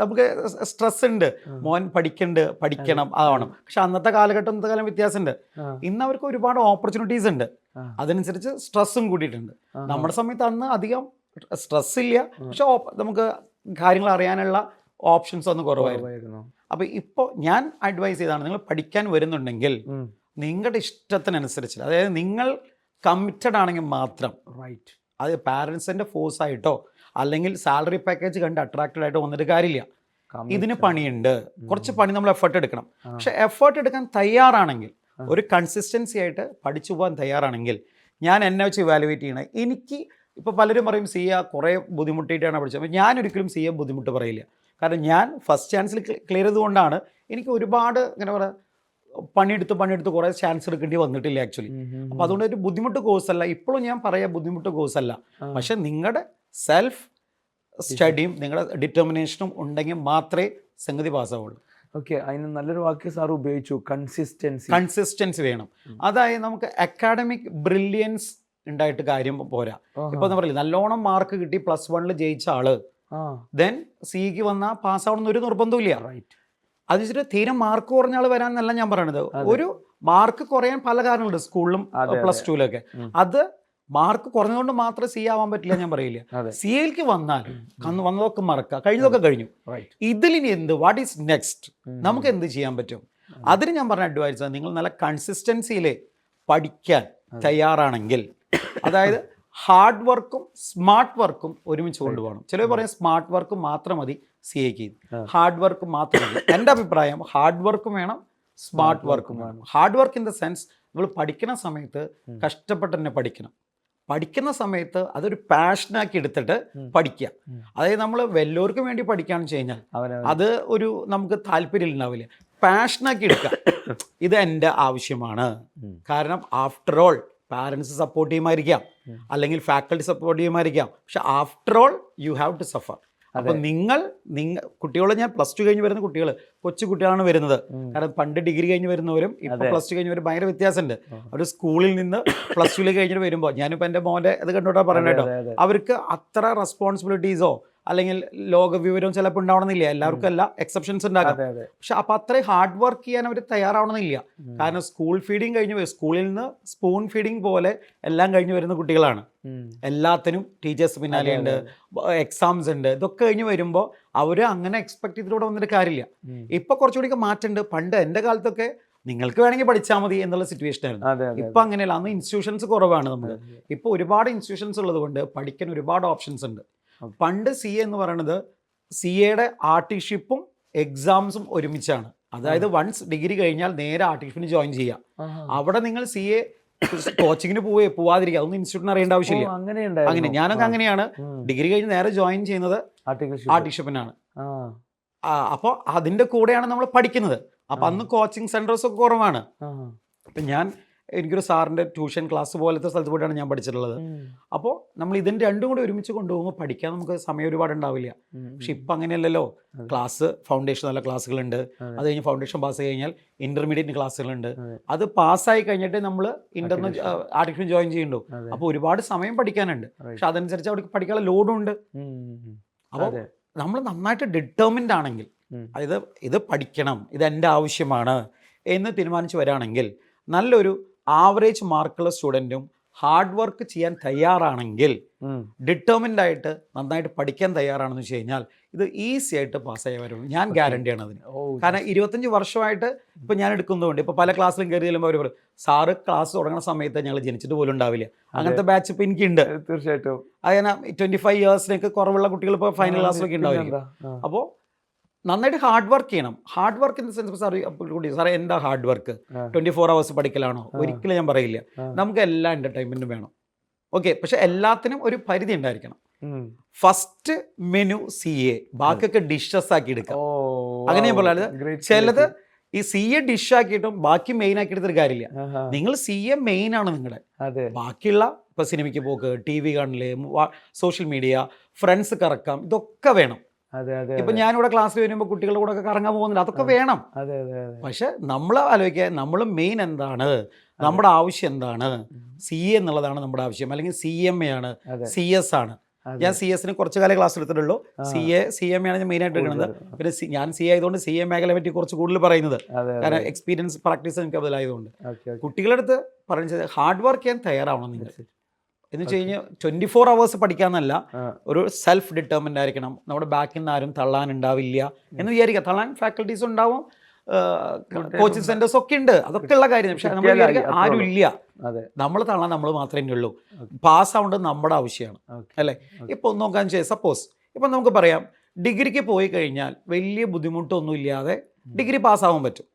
നമുക്ക് സ്ട്രെസ് ഉണ്ട്, മോൻ പഠിക്കണം ആവണം. പക്ഷെ അന്നത്തെ കാലഘട്ടം ഇന്നത്തെ കാലം വ്യത്യാസമുണ്ട്. ഇന്ന് അവർക്ക് ഒരുപാട് ഓപ്പർച്യൂണിറ്റീസ് ഉണ്ട്, അതനുസരിച്ച് സ്ട്രെസ്സും കൂട്ടിയിട്ടുണ്ട്. നമ്മുടെ സമയത്ത് അന്ന് അധികം സ്ട്രെസ് ഇല്ല, പക്ഷെ നമുക്ക് കാര്യങ്ങൾ അറിയാനുള്ള ഓപ്ഷൻസ് ഒന്നും കുറവായിരുന്നു. അപ്പൊ ഇപ്പോൾ ഞാൻ അഡ്വൈസ് ചെയ്താണ്, നിങ്ങൾ പഠിക്കാൻ വരുന്നുണ്ടെങ്കിൽ നിങ്ങളുടെ ഇഷ്ടത്തിനനുസരിച്ച്, അതായത് നിങ്ങൾ കമ്മിറ്റഡ് ആണെങ്കിൽ മാത്രം, അത് പാരൻസിന്റെ ഫോഴ്സ് ആയിട്ടോ അല്ലെങ്കിൽ സാലറി പാക്കേജ് കണ്ട് അട്രാക്റ്റഡ് ആയിട്ടോ വന്നിട്ട് കാര്യമില്ല. ഇതിന് പണിയുണ്ട്, കുറച്ച് പണി നമ്മൾ എഫേർട്ട് എടുക്കണം. പക്ഷെ എഫേർട്ട് എടുക്കാൻ തയ്യാറാണെങ്കിൽ, ഒരു കൺസിസ്റ്റൻസി ആയിട്ട് പഠിച്ചു പോകാൻ തയ്യാറാണെങ്കിൽ, ഞാൻ എന്നെ വെച്ച് ഇവാലുവേറ്റ് ചെയ്യണേ. എനിക്ക് ഇപ്പോൾ പലരും പറയും CA കുറേ ബുദ്ധിമുട്ടിയിട്ടാണ് പഠിച്ചത്. അപ്പോൾ ഞാനൊരിക്കലും CA ബുദ്ധിമുട്ട് പറയില്ല. കാരണം ഞാൻ ഫസ്റ്റ് ചാൻസിൽ ക്ലിയർ ചെയ്തുകൊണ്ടാണ് എനിക്ക് ഒരുപാട് ഇങ്ങനെ പറയാം പണിയെടുത്ത് കുറേ ചാൻസ് എടുക്കേണ്ടി വന്നിട്ടില്ല ആക്ച്വലി. അപ്പോൾ അതുകൊണ്ട് ഒരു ബുദ്ധിമുട്ട് കോഴ്സല്ല. ഇപ്പോഴും ഞാൻ പറയാം ബുദ്ധിമുട്ട് കോഴ്സല്ല. പക്ഷെ നിങ്ങളുടെ സെൽഫ് സ്റ്റഡിയും നിങ്ങളുടെ ഡിറ്റർമിനേഷനും ഉണ്ടെങ്കിൽ മാത്രമേ സംഗതി പാസ്സാവുള്ളൂ. ഓക്കെ, അതിന് നല്ലൊരു വാക്ക് സാർ ഉപയോഗിച്ചു, കൺസിസ്റ്റൻസി വേണം. അതായത് നമുക്ക് അക്കാഡമിക് ബ്രില്യൻസ് ഉണ്ടായിട്ട് കാര്യം പോരാ. ഇപ്പൊ എന്താ പറയുക, നല്ലോണം മാർക്ക് കിട്ടി +1 ജയിച്ച ആള് ദെൻ CAക്ക് വന്നാൽ പാസ്സാവണമെന്ന് ഒരു നിർബന്ധമില്ല. അത് വെച്ചിട്ട് തീരെ മാർക്ക് കുറഞ്ഞ ആൾ വരാന്നല്ല ഞാൻ പറയണത്. ഒരു മാർക്ക് കുറയാൻ പല കാരണങ്ങളുണ്ട്, സ്കൂളിലും +2ലൊക്കെ. അത് മാർക്ക് കുറഞ്ഞതുകൊണ്ട് മാത്രം സി ആവാൻ പറ്റില്ല ഞാൻ പറയില്ല. അതെ. സി എയിലേക്ക് വന്നാൽ വന്നതൊക്കെ മറക്കുക, കഴിഞ്ഞതൊക്കെ കഴിഞ്ഞു. റൈറ്റ്. ഇതിലിനി എന്ത്, വാട്ട് ഈസ് നെക്സ്റ്റ്, നമുക്ക് എന്ത് ചെയ്യാൻ പറ്റും? അതിന് ഞാൻ പറഞ്ഞ അഡ്വൈസ്, നിങ്ങൾ നല്ല കൺസിസ്റ്റൻസിയിൽ പഠിക്കാൻ തയ്യാറാണെങ്കിൽ, അതായത് ഹാർഡ് വർക്കും സ്മാർട്ട് വർക്കും ഒരുമിച്ച് കൊണ്ടുപോകണം. ചിലർ പറയും സ്മാർട്ട് വർക്ക് മാത്രം മതി സി എക്ക്, ഹാർഡ് വർക്ക് മാത്രം മതി. എൻ്റെ അഭിപ്രായം ഹാർഡ് വർക്കും വേണം, സ്മാർട്ട് വർക്കും വേണം. Hard work in the sense നമ്മൾ പഠിക്കുന്ന സമയത്ത് കഷ്ടപ്പെട്ട് തന്നെ പഠിക്കണം. പഠിക്കുന്ന സമയത്ത് അതൊരു പാഷനാക്കി എടുത്തിട്ട് പഠിക്കുക. അതായത് നമ്മൾ വല്ലവർക്കും വേണ്ടി പഠിക്കുകയാണെന്ന് വെച്ച് കഴിഞ്ഞാൽ അത് ഒരു നമുക്ക് താല്പര്യം ഉണ്ടാവില്ല. പാഷനാക്കി എടുക്കുക, ഇത് എൻ്റെ ആവശ്യമാണ്. കാരണം ആഫ്റ്റർ ഓൾ പാരൻസ് സപ്പോർട്ട് ചെയ്യുമായിരിക്കാം, അല്ലെങ്കിൽ ഫാക്കൽറ്റി സപ്പോർട്ട് ചെയ്യുമായിരിക്കാം, പക്ഷെ after all you have to suffer. അപ്പൊ നിങ്ങൾ കുട്ടികളെ, ഞാൻ പ്ലസ് ടു കഴിഞ്ഞ് വരുന്ന കുട്ടികൾ കൊച്ചു കുട്ടികളാണ് വരുന്നത്. കാരണം പണ്ട് ഡിഗ്രി കഴിഞ്ഞ് വരുന്നവരും ഇപ്പൊ പ്ലസ് ടു കഴിഞ്ഞവരും ഭയങ്കര വ്യത്യാസമുണ്ട്. ഒരു സ്കൂളിൽ നിന്ന് പ്ലസ് ടുവിലേക്ക് കഴിഞ്ഞിട്ട് വരുമ്പോൾ, ഞാനിപ്പോൾ എൻ്റെ മോൻ്റെ ഇത് കണ്ടോട്ടാ പറയണ കേട്ടോ, അവർക്ക് അത്ര റെസ്പോൺസിബിലിറ്റീസോ അല്ലെങ്കിൽ ലോക വിവരവും ചിലപ്പോൾ ഉണ്ടാവണമെന്നില്ല. എല്ലാവർക്കും എല്ലാ എക്സെപ്ഷൻസ് ഉണ്ടാകാം. പക്ഷെ അപ്പം അത്രയും ഹാർഡ് വർക്ക് ചെയ്യാൻ അവർ തയ്യാറാവണമെന്നില്ല. കാരണം സ്കൂൾ ഫീഡിങ് കഴിഞ്ഞ് സ്കൂളിൽ നിന്ന് സ്പൂൺ ഫീഡിങ് പോലെ എല്ലാം കഴിഞ്ഞ് വരുന്ന കുട്ടികളാണ്. എല്ലാത്തിനും ടീച്ചേഴ്സ് പിന്നാലെ ഉണ്ട്, എക്സാംസ് ഉണ്ട്. ഇതൊക്കെ കഴിഞ്ഞ് വരുമ്പോൾ അവർ അങ്ങനെ എക്സ്പെക്ട് ചെയ്തിലൂടെ വന്നിട്ട് കാര്യമില്ല. ഇപ്പൊ കുറച്ചുകൂടി മാറ്റമുണ്ട്. പണ്ട് എൻ്റെ കാലത്തൊക്കെ നിങ്ങൾക്ക് വേണമെങ്കിൽ പഠിച്ചാൽ മതി എന്നുള്ള സിറ്റുവേഷൻ ആയിരുന്നു. ഇപ്പൊ അങ്ങനെയല്ല. അന്ന് ഇൻസ്റ്റിറ്റ്യൂഷൻസ് കുറവാണ് നമുക്ക്. ഇപ്പൊ ഒരുപാട് ഇൻസ്റ്റിറ്റ്യൂഷൻസ് ഉള്ളത് കൊണ്ട് പഠിക്കാൻ ഒരുപാട് ഓപ്ഷൻസ് ഉണ്ട്. പണ്ട് സി എ എന്ന് പറയുന്നത് സി എയുടെ ആർട്ടിഷിപ്പും എക്സാംസും ഒരുമിച്ചാണ്. അതായത് വൺസ് ഡിഗ്രി കഴിഞ്ഞാൽ നേരെ ആർട്ടിഷിപ്പിന് ജോയിൻ ചെയ്യാം. അവിടെ നിങ്ങൾ സി എ കോച്ചിങ്ങിന് പോവാതിരിക്കുക, അതൊന്നും ഇൻസ്റ്റിറ്റ്യൂട്ടിന് അറിയേണ്ട ആവശ്യമില്ല. അങ്ങനെ ഞാനൊക്കെ അങ്ങനെയാണ് ഡിഗ്രി കഴിഞ്ഞ് നേരെ ജോയിൻ ചെയ്യുന്നത് ആർട്ടിഷിപ്പിനാണ്. അപ്പോൾ അതിൻ്റെ കൂടെയാണ് നമ്മൾ പഠിക്കുന്നത്. അപ്പം അന്ന് കോച്ചിങ് സെൻറ്റേഴ്സ് ഒക്കെ കുറവാണ്. അപ്പം എനിക്കൊരു സാറിൻ്റെ ട്യൂഷൻ ക്ലാസ് പോലത്തെ സ്ഥലത്ത് പോയിട്ടാണ് ഞാൻ പഠിച്ചിട്ടുള്ളത്. അപ്പോൾ നമ്മൾ ഇതിൻ്റെ രണ്ടും കൂടി ഒരുമിച്ച് കൊണ്ടുപോകുമ്പോൾ പഠിക്കാൻ നമുക്ക് സമയം ഒരുപാട് ഉണ്ടാവില്ല. പക്ഷെ ഇപ്പം അങ്ങനെയല്ലല്ലോ. ക്ലാസ് ഫൗണ്ടേഷൻ നല്ല ക്ലാസ്സുകളുണ്ട്, അത് കഴിഞ്ഞ് ഫൗണ്ടേഷൻ പാസ് കഴിഞ്ഞാൽ ഇൻ്റർമീഡിയറ്റ് ക്ലാസ്സുകളുണ്ട്. അത് പാസ്സായി കഴിഞ്ഞിട്ട് നമ്മൾ ആർട്ടിഫിഷ്യൽ ജോയിൻ ചെയ്യുന്നുണ്ടോ. അപ്പോൾ ഒരുപാട് സമയം പഠിക്കാനുണ്ട്. പക്ഷെ അതനുസരിച്ച് അവിടെ പഠിക്കാനുള്ള ലോഡും ഉണ്ട്. അപ്പോൾ നമ്മൾ നന്നായിട്ട് ഡിറ്റർമിൻഡ് ആണെങ്കിൽ, അതായത് ഇത് പഠിക്കണം, ഇത് എൻ്റെ ആവശ്യമാണ് എന്ന് തീരുമാനിച്ച് വരാണെങ്കിൽ, നല്ലൊരു ആവറേജ് മാർക്കുള്ള സ്റ്റുഡൻറ്റും ഹാർഡ് വർക്ക് ചെയ്യാൻ തയ്യാറാണെങ്കിൽ, ഡിറ്റർമിൻഡ് ആയിട്ട് നന്നായിട്ട് പഠിക്കാൻ തയ്യാറാണെന്ന് വെച്ച് കഴിഞ്ഞാൽ ഇത് ഈസി ആയിട്ട് പാസ്സായി വരും. ഞാൻ ഗ്യാരണ്ടിയാണ് അതിന്. കാരണം 25 വർഷമായിട്ട് ഇപ്പം ഞാൻ എടുക്കുന്നതുകൊണ്ട് ഇപ്പോൾ പല ക്ലാസ്സിലും കയറി ചെല്ലുമ്പോൾ അവർ പറയും, സാറ് ക്ലാസ് തുടങ്ങുന്ന സമയത്ത് ഞങ്ങൾ ജനിച്ചിട്ട് പോലും ഉണ്ടാവില്ല. അങ്ങനത്തെ ബാച്ച് ഇപ്പം എനിക്കുണ്ട്. തീർച്ചയായിട്ടും. അങ്ങനെ 25 ഇയേഴ്സിനൊക്കെ കുറവുള്ള കുട്ടികൾ ഇപ്പോൾ ഫൈനൽ ക്ലാസ്സിലൊക്കെ ഉണ്ടാവില്ല. അപ്പോൾ നന്നായിട്ട് ഹാർഡ് വർക്ക് ചെയ്യണം. Hard work in the sense, സാറേ എന്താ ഹാർഡ് വർക്ക്? 24 hours പഠിക്കലാണോ? ഒരിക്കലും ഞാൻ പറയില്ല. നമുക്ക് എല്ലാ എൻ്റർടൈൻമെൻറ്റും വേണം, ഓക്കെ. പക്ഷെ എല്ലാത്തിനും ഒരു പരിധി ഉണ്ടായിരിക്കണം. ഫസ്റ്റ് മെനു സി എ, ബാക്കിയൊക്കെ ഡിഷസ് ആക്കി എടുക്കാം. അങ്ങനെ ഞാൻ പറയാറ്. ചിലത് ഈ സി എ ഡിഷ് ആക്കിയിട്ടും ബാക്കി മെയിൻ ആക്കി എടുത്തിട്ട് കാര്യമില്ല. നിങ്ങൾ സി എ മെയിൻ ആണ് നിങ്ങളുടെ. ബാക്കിയുള്ള ഇപ്പൊ സിനിമയ്ക്ക് പോക്ക്, TV കാണല്, സോഷ്യൽ മീഡിയ, ഫ്രണ്ട്സ് കറക്കാം, ഇതൊക്കെ വേണം. ഇപ്പൊ ഞാനിവിടെ ക്ലാസ്സിൽ വരുമ്പോൾ കുട്ടികളുടെ കൂടെ ഒക്കെ കറങ്ങാൻ പോകുന്നില്ല, അതൊക്കെ വേണം. പക്ഷെ നമ്മൾ ആലോചിക്കുക, നമ്മൾ മെയിൻ എന്താണ്, നമ്മുടെ ആവശ്യം എന്താണ്? സി എ എന്നുള്ളതാണ് നമ്മുടെ ആവശ്യം, അല്ലെങ്കിൽ CMA ആണ്, CS ആണ്. ഞാൻ CS കുറച്ച് കാലം ക്ലാസ് എടുത്തിട്ടുള്ളൂ. CMA ആണ് ഞാൻ മെയിൻ ആയിട്ട് എടുക്കുന്നത്. പിന്നെ ഞാൻ CA ആയതുകൊണ്ട് CA മേഖലയെ പറ്റി കുറച്ച് കൂടുതൽ പറയുന്നത്, കാരണം എക്സ്പീരിയൻസ് പ്രാക്ടീസ് എനിക്ക് അതിലായതുകൊണ്ട്. കുട്ടികളുടെ അടുത്ത് പറയുന്നത് ഹാർഡ് വർക്ക് ചെയ്യാൻ തയ്യാറാവണം നിങ്ങൾ. എന്ന് വെച്ച് കഴിഞ്ഞാൽ 24 hours പഠിക്കാന്നല്ല, ഒരു സെൽഫ് ഡിറ്റർമിൻഡ് ആയിരിക്കണം. നമ്മുടെ ബാക്കിൽ നിന്ന് ആരും തള്ളാനുണ്ടാവില്ല എന്ന് വിചാരിക്കുക. തള്ളാൻ ഫാക്കൽറ്റീസ് ഉണ്ടാവും, കോച്ചിങ് സെന്റേഴ്സ് ഒക്കെ ഉണ്ട്, അതൊക്കെ ഉള്ള കാര്യം. പക്ഷെ നമ്മൾ ആരും ഇല്ല. നമ്മൾ തള്ളാൻ നമ്മൾ മാത്രമേ ഉള്ളൂ. പാസ് ആവേണ്ടത് നമ്മുടെ ആവശ്യമാണ്, അല്ലേ? ഇപ്പോൾ നോക്കാൻ വെച്ചാൽ സപ്പോസ് ഇപ്പം നമുക്ക് പറയാം, ഡിഗ്രിക്ക് പോയി കഴിഞ്ഞാൽ വലിയ ബുദ്ധിമുട്ടൊന്നും ഇല്ലാതെ ഡിഗ്രി പാസ്സാവാൻ പറ്റും.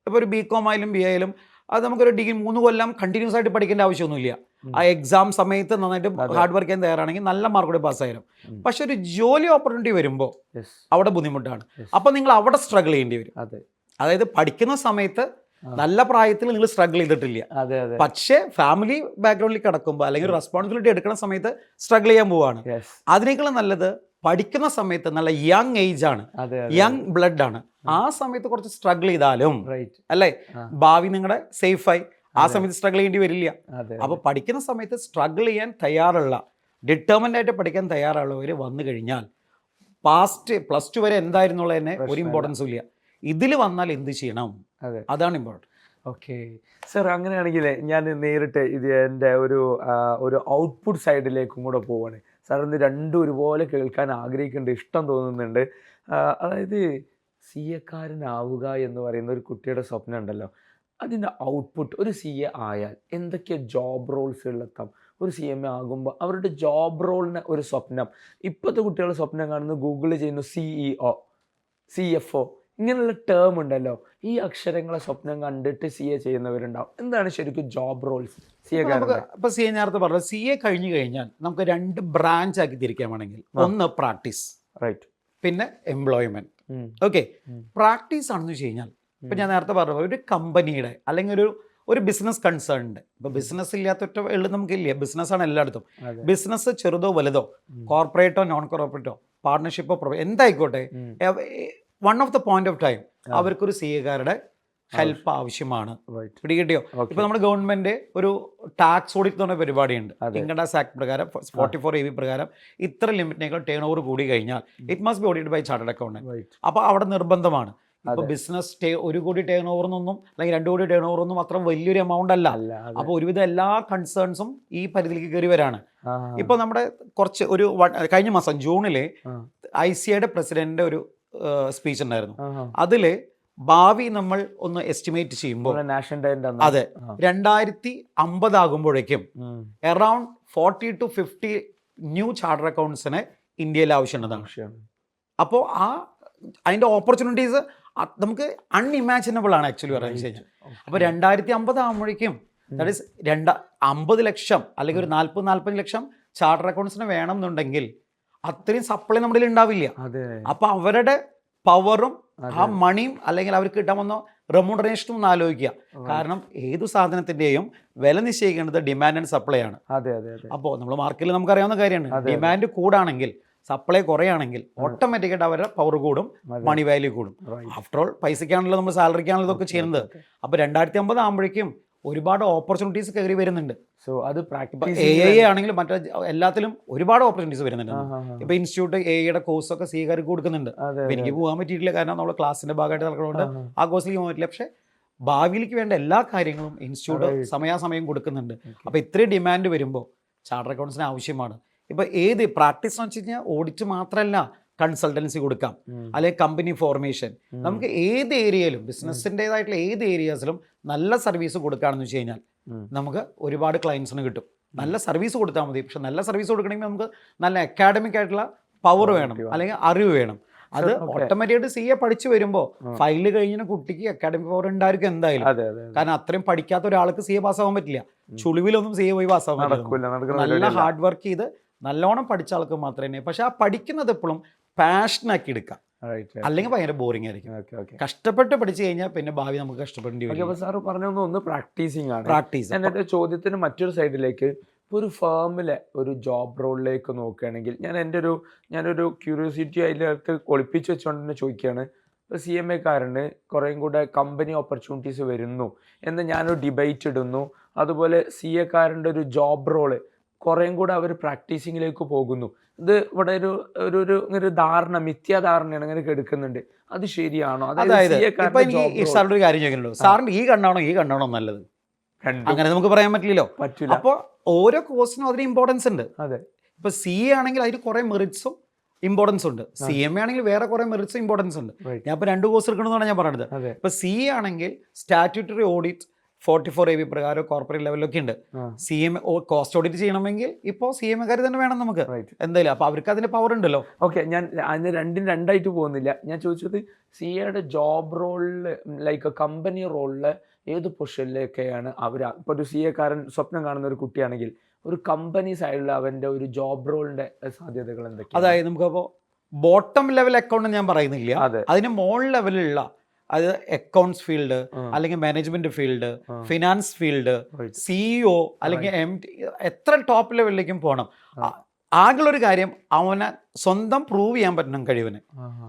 ഇപ്പോൾ ഒരു BCom ആയാലും BA ആയാലും അത് നമുക്കൊരു ഡിഗ്രി 3 കൊല്ലം കണ്ടിന്യൂസ് ആയിട്ട് പഠിക്കേണ്ട ആവശ്യമൊന്നുമില്ല. ആ എക്സാം സമയത്ത് നന്നായിട്ട് ഹാർഡ് വർക്ക് ചെയ്യാൻ തയ്യാറാണെങ്കിൽ നല്ല മാർക്കോടെ പാസ്സായിരും. പക്ഷെ ഒരു ജോലി ഓപ്പർച്യൂണിറ്റി വരുമ്പോൾ അവിടെ ബുദ്ധിമുട്ടാണ്. അപ്പം നിങ്ങൾ അവിടെ സ്ട്രഗിൾ ചെയ്യേണ്ടി വരും. അതായത് പഠിക്കുന്ന സമയത്ത് നല്ല പ്രായത്തിൽ നിങ്ങൾ സ്ട്രഗിൾ ചെയ്തിട്ടില്ല, പക്ഷേ ഫാമിലി ബാക്ക്ഗ്രൗണ്ടിൽ കിടക്കുമ്പോൾ അല്ലെങ്കിൽ റെസ്പോൺസിബിലിറ്റി എടുക്കുന്ന സമയത്ത് സ്ട്രഗിൾ ചെയ്യാൻ പോവാണ്. അതിനേക്കാളും നല്ലത് പഠിക്കുന്ന സമയത്ത് നല്ല യങ് ഏജ് ആണ്, യങ് ബ്ലഡ് ആണ്. ആ സമയത്ത് കുറച്ച് സ്ട്രഗിൾ ചെയ്താലും അല്ലേ, ഭാവി നിങ്ങളുടെ സേഫായി. ആ സമയത്ത് സ്ട്രഗിൾ ചെയ്യേണ്ടി വരില്ല. അപ്പോൾ പഠിക്കുന്ന സമയത്ത് സ്ട്രഗിൾ ചെയ്യാൻ തയ്യാറുള്ള, ഡിറ്റർമിൻഡ് ആയിട്ട് പഠിക്കാൻ തയ്യാറുള്ളവർ വന്നു കഴിഞ്ഞാൽ പാസ്റ്റ് +2 വരെ എന്തായിരുന്നുള്ളതിന് ഒരു ഇമ്പോർട്ടൻസും ഇല്ല. ഇതിൽ വന്നാൽ എന്ത് ചെയ്യണം, അതാണ് ഇമ്പോർട്ടൻറ്റ്. ഓക്കെ സർ, അങ്ങനെയാണെങ്കിൽ ഞാൻ നേരിട്ട് ഇത് എൻ്റെ ഒരു ഔട്ട്പുട്ട് സൈഡിലേക്കും കൂടെ പോവാണ്. സാർ ഇന്ന് രണ്ടും ഒരുപോലെ കേൾക്കാൻ ആഗ്രഹിക്കുന്നുണ്ട്, ഇഷ്ടം തോന്നുന്നുണ്ട്. അതായത് CA-കാരനാവുക എന്ന് പറയുന്ന ഒരു കുട്ടിയുടെ സ്വപ്നം ഉണ്ടല്ലോ, അതിൻ്റെ ഔട്ട്പുട്ട് ഒരു CA ആയാൽ എന്തൊക്കെ ജോബ് റോൾസുകളിലെത്താം? ഒരു CMA ആകുമ്പോൾ അവരുടെ ജോബ് റോളിന് ഒരു സ്വപ്നം, ഇപ്പോഴത്തെ കുട്ടികളുടെ സ്വപ്നം കാണുന്നത് ഗൂഗിളിൽ ചെയ്യുന്ന CEO, CFO ഇങ്ങനെയുള്ള ടേം ഉണ്ടല്ലോ. ഈ അക്ഷരങ്ങളെ സ്വപ്നം കണ്ടിട്ട് CA ചെയ്യുന്നവരുണ്ടാവും. എന്താണ് ശരിക്കും ജോബ് റോൾസ് CA-കാരുടെ? ഇപ്പൊ CA നേരത്തെ പറഞ്ഞത് CA കഴിഞ്ഞു കഴിഞ്ഞാൽ നമുക്ക് 2 ബ്രാഞ്ച് ആക്കി തിരിക്കാൻ വേണമെങ്കിൽ, ഒന്ന് പ്രാക്ടീസ്, റൈറ്റ്, പിന്നെ എംപ്ലോയ്മെന്റ്. ഓക്കെ, പ്രാക്ടീസ് ആണെന്ന് വെച്ച് കഴിഞ്ഞാൽ ഇപ്പൊ ഞാൻ നേരത്തെ പറഞ്ഞ ഒരു കമ്പനിയുടെ അല്ലെങ്കിൽ ഒരു ബിസിനസ് കൺസേൺ ഉണ്ട്. ഇപ്പൊ ബിസിനസ് ഇല്ലാത്തൊറ്റ എള്ളു നമുക്കില്ല, ബിസിനസ്സാണ് എല്ലായിടത്തും. ബിസിനസ് ചെറുതോ വലുതോ, കോർപ്പറേറ്റോ നോൺ കോർപ്പറേറ്റോ, പാർട്ട്ണർഷിപ്പോ എന്തായിക്കോട്ടെ, one of the point of time അവർക്കൊരു CA-കാരുടെ ഹെൽപ്പ് ആവശ്യമാണ്. പിടികിട്ടിയോ? ഇപ്പൊ നമ്മുടെ ഗവൺമെന്റ് ഒരു ടാക്സ് ഓഡിറ്റ് എന്ന് പറഞ്ഞ പരിപാടിയുണ്ട്. ഇൻകം ടാക്സ് ആക്ട് പ്രകാരം 44AB പ്രകാരം ഇത്ര ലിമിറ്റിനേക്കാൾ ടേൺ ഓവർ കൂടി കഴിഞ്ഞാൽ it must be audited by chartered accountant. അപ്പൊ അവിടെ നിർബന്ധമാണ്. ഇപ്പൊ ബിസിനസ് 1 കോടി ടേൺ ഓവർ എന്നൊന്നും അല്ലെങ്കിൽ 2 കോടി ടേൺ ഓവർ ഒന്നും അത്ര വലിയൊരു എമൗണ്ട് അല്ല. അപ്പൊ ഒരുവിധം എല്ലാ കൺസേൺസും ഈ പരിധിയിലേക്ക് കയറി വരാണ്. ഇപ്പൊ നമ്മുടെ കുറച്ച് കഴിഞ്ഞ മാസം ജൂണില് ICAയുടെ പ്രസിഡന്റിന്റെ ഒരു സ്പീച്ച് ഉണ്ടായിരുന്നു. അതില് ഭാവി നമ്മൾ ഒന്ന് എസ്റ്റിമേറ്റ് ചെയ്യുമ്പോൾ അതെ 2050 ആകുമ്പോഴേക്കും അറൌണ്ട് 40 to 50 ന്യൂ ചാർട്ടർ അക്കൗണ്ട്സിനെ ഇന്ത്യയിൽ ആവശ്യമുള്ളതാണ്. അപ്പോൾ അതിന്റെ ഓപ്പർച്യൂണിറ്റീസ് നമുക്ക് അൺഇമാജിനബിൾ ആണ് ആക്ച്വലി പറഞ്ഞു കഴിഞ്ഞാൽ. അപ്പോൾ 2050 ആകുമ്പോഴേക്കും ദാറ്റ് ഈസ് 50 ലക്ഷം അല്ലെങ്കിൽ ഒരു 40-45 ലക്ഷം ചാർട്ടർ അക്കൗണ്ട്സിന് വേണം എന്നുണ്ടെങ്കിൽ അത്രയും സപ്ലൈ നമ്മുടെ ഉണ്ടാവില്ല. അപ്പൊ അവരുടെ പവറും ആ മണിയും അല്ലെങ്കിൽ അവർക്ക് കിട്ടാമെന്നോ റെമ്യൂണറേഷനും ഒന്ന് ആലോചിക്കുക. കാരണം ഏതു സാധനത്തിന്റെയും വില നിശ്ചയിക്കേണ്ടത് ഡിമാൻഡ് ആൻഡ് സപ്ലൈ ആണ്. അപ്പോൾ നമ്മൾ മാർക്കറ്റിൽ നമുക്കറിയാവുന്ന കാര്യമാണ്, ഡിമാൻഡ് കൂടാണെങ്കിൽ സപ്ലൈ കുറയാണെങ്കിൽ ഓട്ടോമാറ്റിക്കായിട്ട് അവരുടെ പവർ കൂടും, മണി വാല്യൂ കൂടും. ആഫ്റ്റർ ഓൾ പൈസക്കാണല്ലോ നമ്മൾ സാലറിക്കാണല്ലോ ഇതൊക്കെ ചെയ്യുന്നത്. അപ്പോൾ 2050 ആകുമ്പോഴേക്കും ഒരുപാട് ഓപ്പർച്യൂണിറ്റീസ് കയറി വരുന്നുണ്ട്. സോ അത് AI ആണെങ്കിലും മറ്റേ എല്ലാത്തിലും ഒരുപാട് ഓപ്പർച്യൂണിറ്റീസ് വരുന്നുണ്ട്. ഇപ്പൊ ഇൻസ്റ്റിറ്റ്യൂട്ട് AI-യുടെ കോഴ്സൊക്കെ CA-കാർക്ക് കൊടുക്കുന്നുണ്ട്. എനിക്ക് പോകാൻ പറ്റിയിട്ടില്ല, കാരണം നമ്മൾ ക്ലാസ്സിന്റെ ഭാഗമായിട്ട് നടക്കുന്നതുകൊണ്ട് ആ കോഴ്സിലേക്ക് പോകാൻ പറ്റില്ല. പക്ഷെ ഭാവിയിലേക്ക് വേണ്ട എല്ലാ കാര്യങ്ങളും ഇൻസ്റ്റിറ്റ്യൂട്ട് സമയാസമയം കൊടുക്കുന്നുണ്ട്. അപ്പൊ ഇത്രയും ഡിമാൻഡ് വരുമ്പോൾ ചാർട്ടർ അക്കൗണ്ട്സിന് ആവശ്യമാണ്. ഇപ്പൊ ഏത് പ്രാക്ടീസ് എന്ന് വെച്ച് കഴിഞ്ഞാൽ ഓഡിറ്റ് മാത്രമല്ല, കൺസൾട്ടൻസി കൊടുക്കാം, അല്ലെങ്കിൽ കമ്പനി ഫോർമേഷൻ. നമുക്ക് ഏത് ഏരിയയിലും ബിസിനസ്സിൻ്റെതായിട്ടുള്ള ഏത് ഏരിയാസിലും നല്ല സർവീസ് കൊടുക്കുകയാണെന്ന് വെച്ച് കഴിഞ്ഞാൽ നമുക്ക് ഒരുപാട് ക്ലയൻസിന് കിട്ടും. നല്ല സർവീസ് കൊടുത്താൽ മതി. പക്ഷെ നല്ല സർവീസ് കൊടുക്കണമെങ്കിൽ നമുക്ക് നല്ല അക്കാഡമിക് ആയിട്ടുള്ള പവർ വേണം, അല്ലെങ്കിൽ അറിവ് വേണം. അത് ഓട്ടോമാറ്റിക്കായിട്ട് CA പഠിച്ചു വരുമ്പോൾ ഫൈല് കഴിഞ്ഞ കുട്ടിക്ക് അക്കാഡമിക് പവർ ഉണ്ടായിരിക്കും എന്തായാലും. കാരണം അത്രയും പഠിക്കാത്ത ഒരാൾക്ക് CA പാസ്സാവാൻ പറ്റില്ല. ചുളിവിലൊന്നും CA പോയി പാസ്സാവാൻ പറ്റില്ല. നല്ല ഹാർഡ് വർക്ക് ചെയ്ത് നല്ലോണം പഠിച്ച ആൾക്ക് മാത്രമേ. പക്ഷെ ആ പഠിക്കുന്നത് എപ്പോഴും പാഷനാക്കി എടുക്കാം, അല്ലെങ്കിൽ ഭയങ്കര ബോറിംഗ് ആയിരിക്കും. കഷ്ടപ്പെട്ട് പഠിച്ചു കഴിഞ്ഞാൽ പിന്നെ ഭാവി നമുക്ക് കഷ്ടപ്പെടേണ്ടി വരും. സാർ പറഞ്ഞൊന്ന് പ്രാക്ടീസിങ് ആണ്. പ്രാക്ടീസ്. എന്നിട്ട് ചോദ്യത്തിന് മറ്റൊരു സൈഡിലേക്ക്, ഇപ്പോൾ ഒരു ഫേമിലെ ഒരു ജോബ് റോളിലേക്ക് നോക്കുകയാണെങ്കിൽ ഞാനൊരു ക്യൂരിയോസിറ്റി അതിലേക്ക് ഒളിപ്പിച്ച് വെച്ചുകൊണ്ട് തന്നെ ചോദിക്കുകയാണ്. CMA-കാരന് കുറേയും കൂടെ കമ്പനി ഓപ്പർച്യൂണിറ്റീസ് വരുന്നു എന്ന് ഞാനൊരു ഡിബേറ്റ് ഇടുന്നു. അതുപോലെ CA-കാരൻ്റെ ഒരു ജോബ് റോള് കുറേയും കൂടെ അവർ പ്രാക്ടീസിങ്ങിലേക്ക് പോകുന്നു. ഇത് ഇവിടെ ഒരു ധാരണ, മിഥ്യാധാരണയാണ് അങ്ങനെ എടുക്കുന്നുണ്ട്. അത് ശരിയാണോ? അതായത് സാറിന്റെ ഒരു കാര്യം ചോദിക്കണല്ലോ, സാറിന് ഈ കണ്ണാണോ നല്ലത്? അങ്ങനെ നമുക്ക് പറയാൻ പറ്റില്ലല്ലോ. അപ്പോൾ ഓരോ കോഴ്സിനും അതിന് ഇമ്പോർട്ടൻസ് ഉണ്ട്. അതെ, ഇപ്പൊ CA ആണെങ്കിൽ അതിന് കുറെ മെറിറ്റ്സും ഇമ്പോർട്ടൻസ് ഉണ്ട്. CMA ആണെങ്കിൽ വേറെ കുറെ മെറിറ്റ്സും ഇമ്പോർട്ടൻസ് ഉണ്ട്. ഞാൻ ഇപ്പൊ 2 കോഴ്സ് എടുക്കണമെന്നാണ് ഞാൻ പറഞ്ഞത്. ഇപ്പൊ CA ആണെങ്കിൽ സ്റ്റാറ്റ്യൂട്ടറി ഓഡിറ്റ് 44AB പ്രകാരം കോർപ്പറേറ്റ് ലെവലിലൊക്കെ ഉണ്ട്. CMA കോസ്റ്റ് ഓഡിറ്റ് ചെയ്യണമെങ്കിൽ ഇപ്പോൾ CMA-കാർ തന്നെ വേണം നമുക്ക് എന്തായാലും. അപ്പോൾ അവർക്ക് അതിന്റെ പവർ ഉണ്ടല്ലോ. ഓക്കെ, ഞാൻ അതിന് രണ്ടായിട്ട് പോകുന്നില്ല. ഞാൻ ചോദിച്ചത് CA-യുടെ ജോബ് റോളിൽ, ലൈക്ക് കമ്പനി റോളിൽ ഏത് പൊസിഷനിലേക്കാണ് അവർ? ഇപ്പോൾ ഒരു CA-കാരൻ സ്വപ്നം കാണുന്ന ഒരു കുട്ടിയാണെങ്കിൽ ഒരു കമ്പനി സൈഡിൽ അവൻ്റെ ഒരു ജോബ് റോളിന്റെ സാധ്യതകൾ എന്തൊക്കെയാണ്? അതായത് നമുക്കപ്പോൾ ബോട്ടം ലെവൽ അക്കൗണ്ട് ഞാൻ പറയുന്നില്ല, അതിന് മോൾ ലെവലിലുള്ള അത് അക്കൗണ്ട്സ് ഫീൽഡ്, അല്ലെങ്കിൽ management field, finance field, CEO അല്ലെങ്കിൽ MD, എത്ര ടോപ്പ് ലെവലിലേക്കും പോകണം. ആകെയുള്ളൊരു കാര്യം അവനെ സ്വന്തം പ്രൂവ് ചെയ്യാൻ പറ്റണം കഴിവിന്.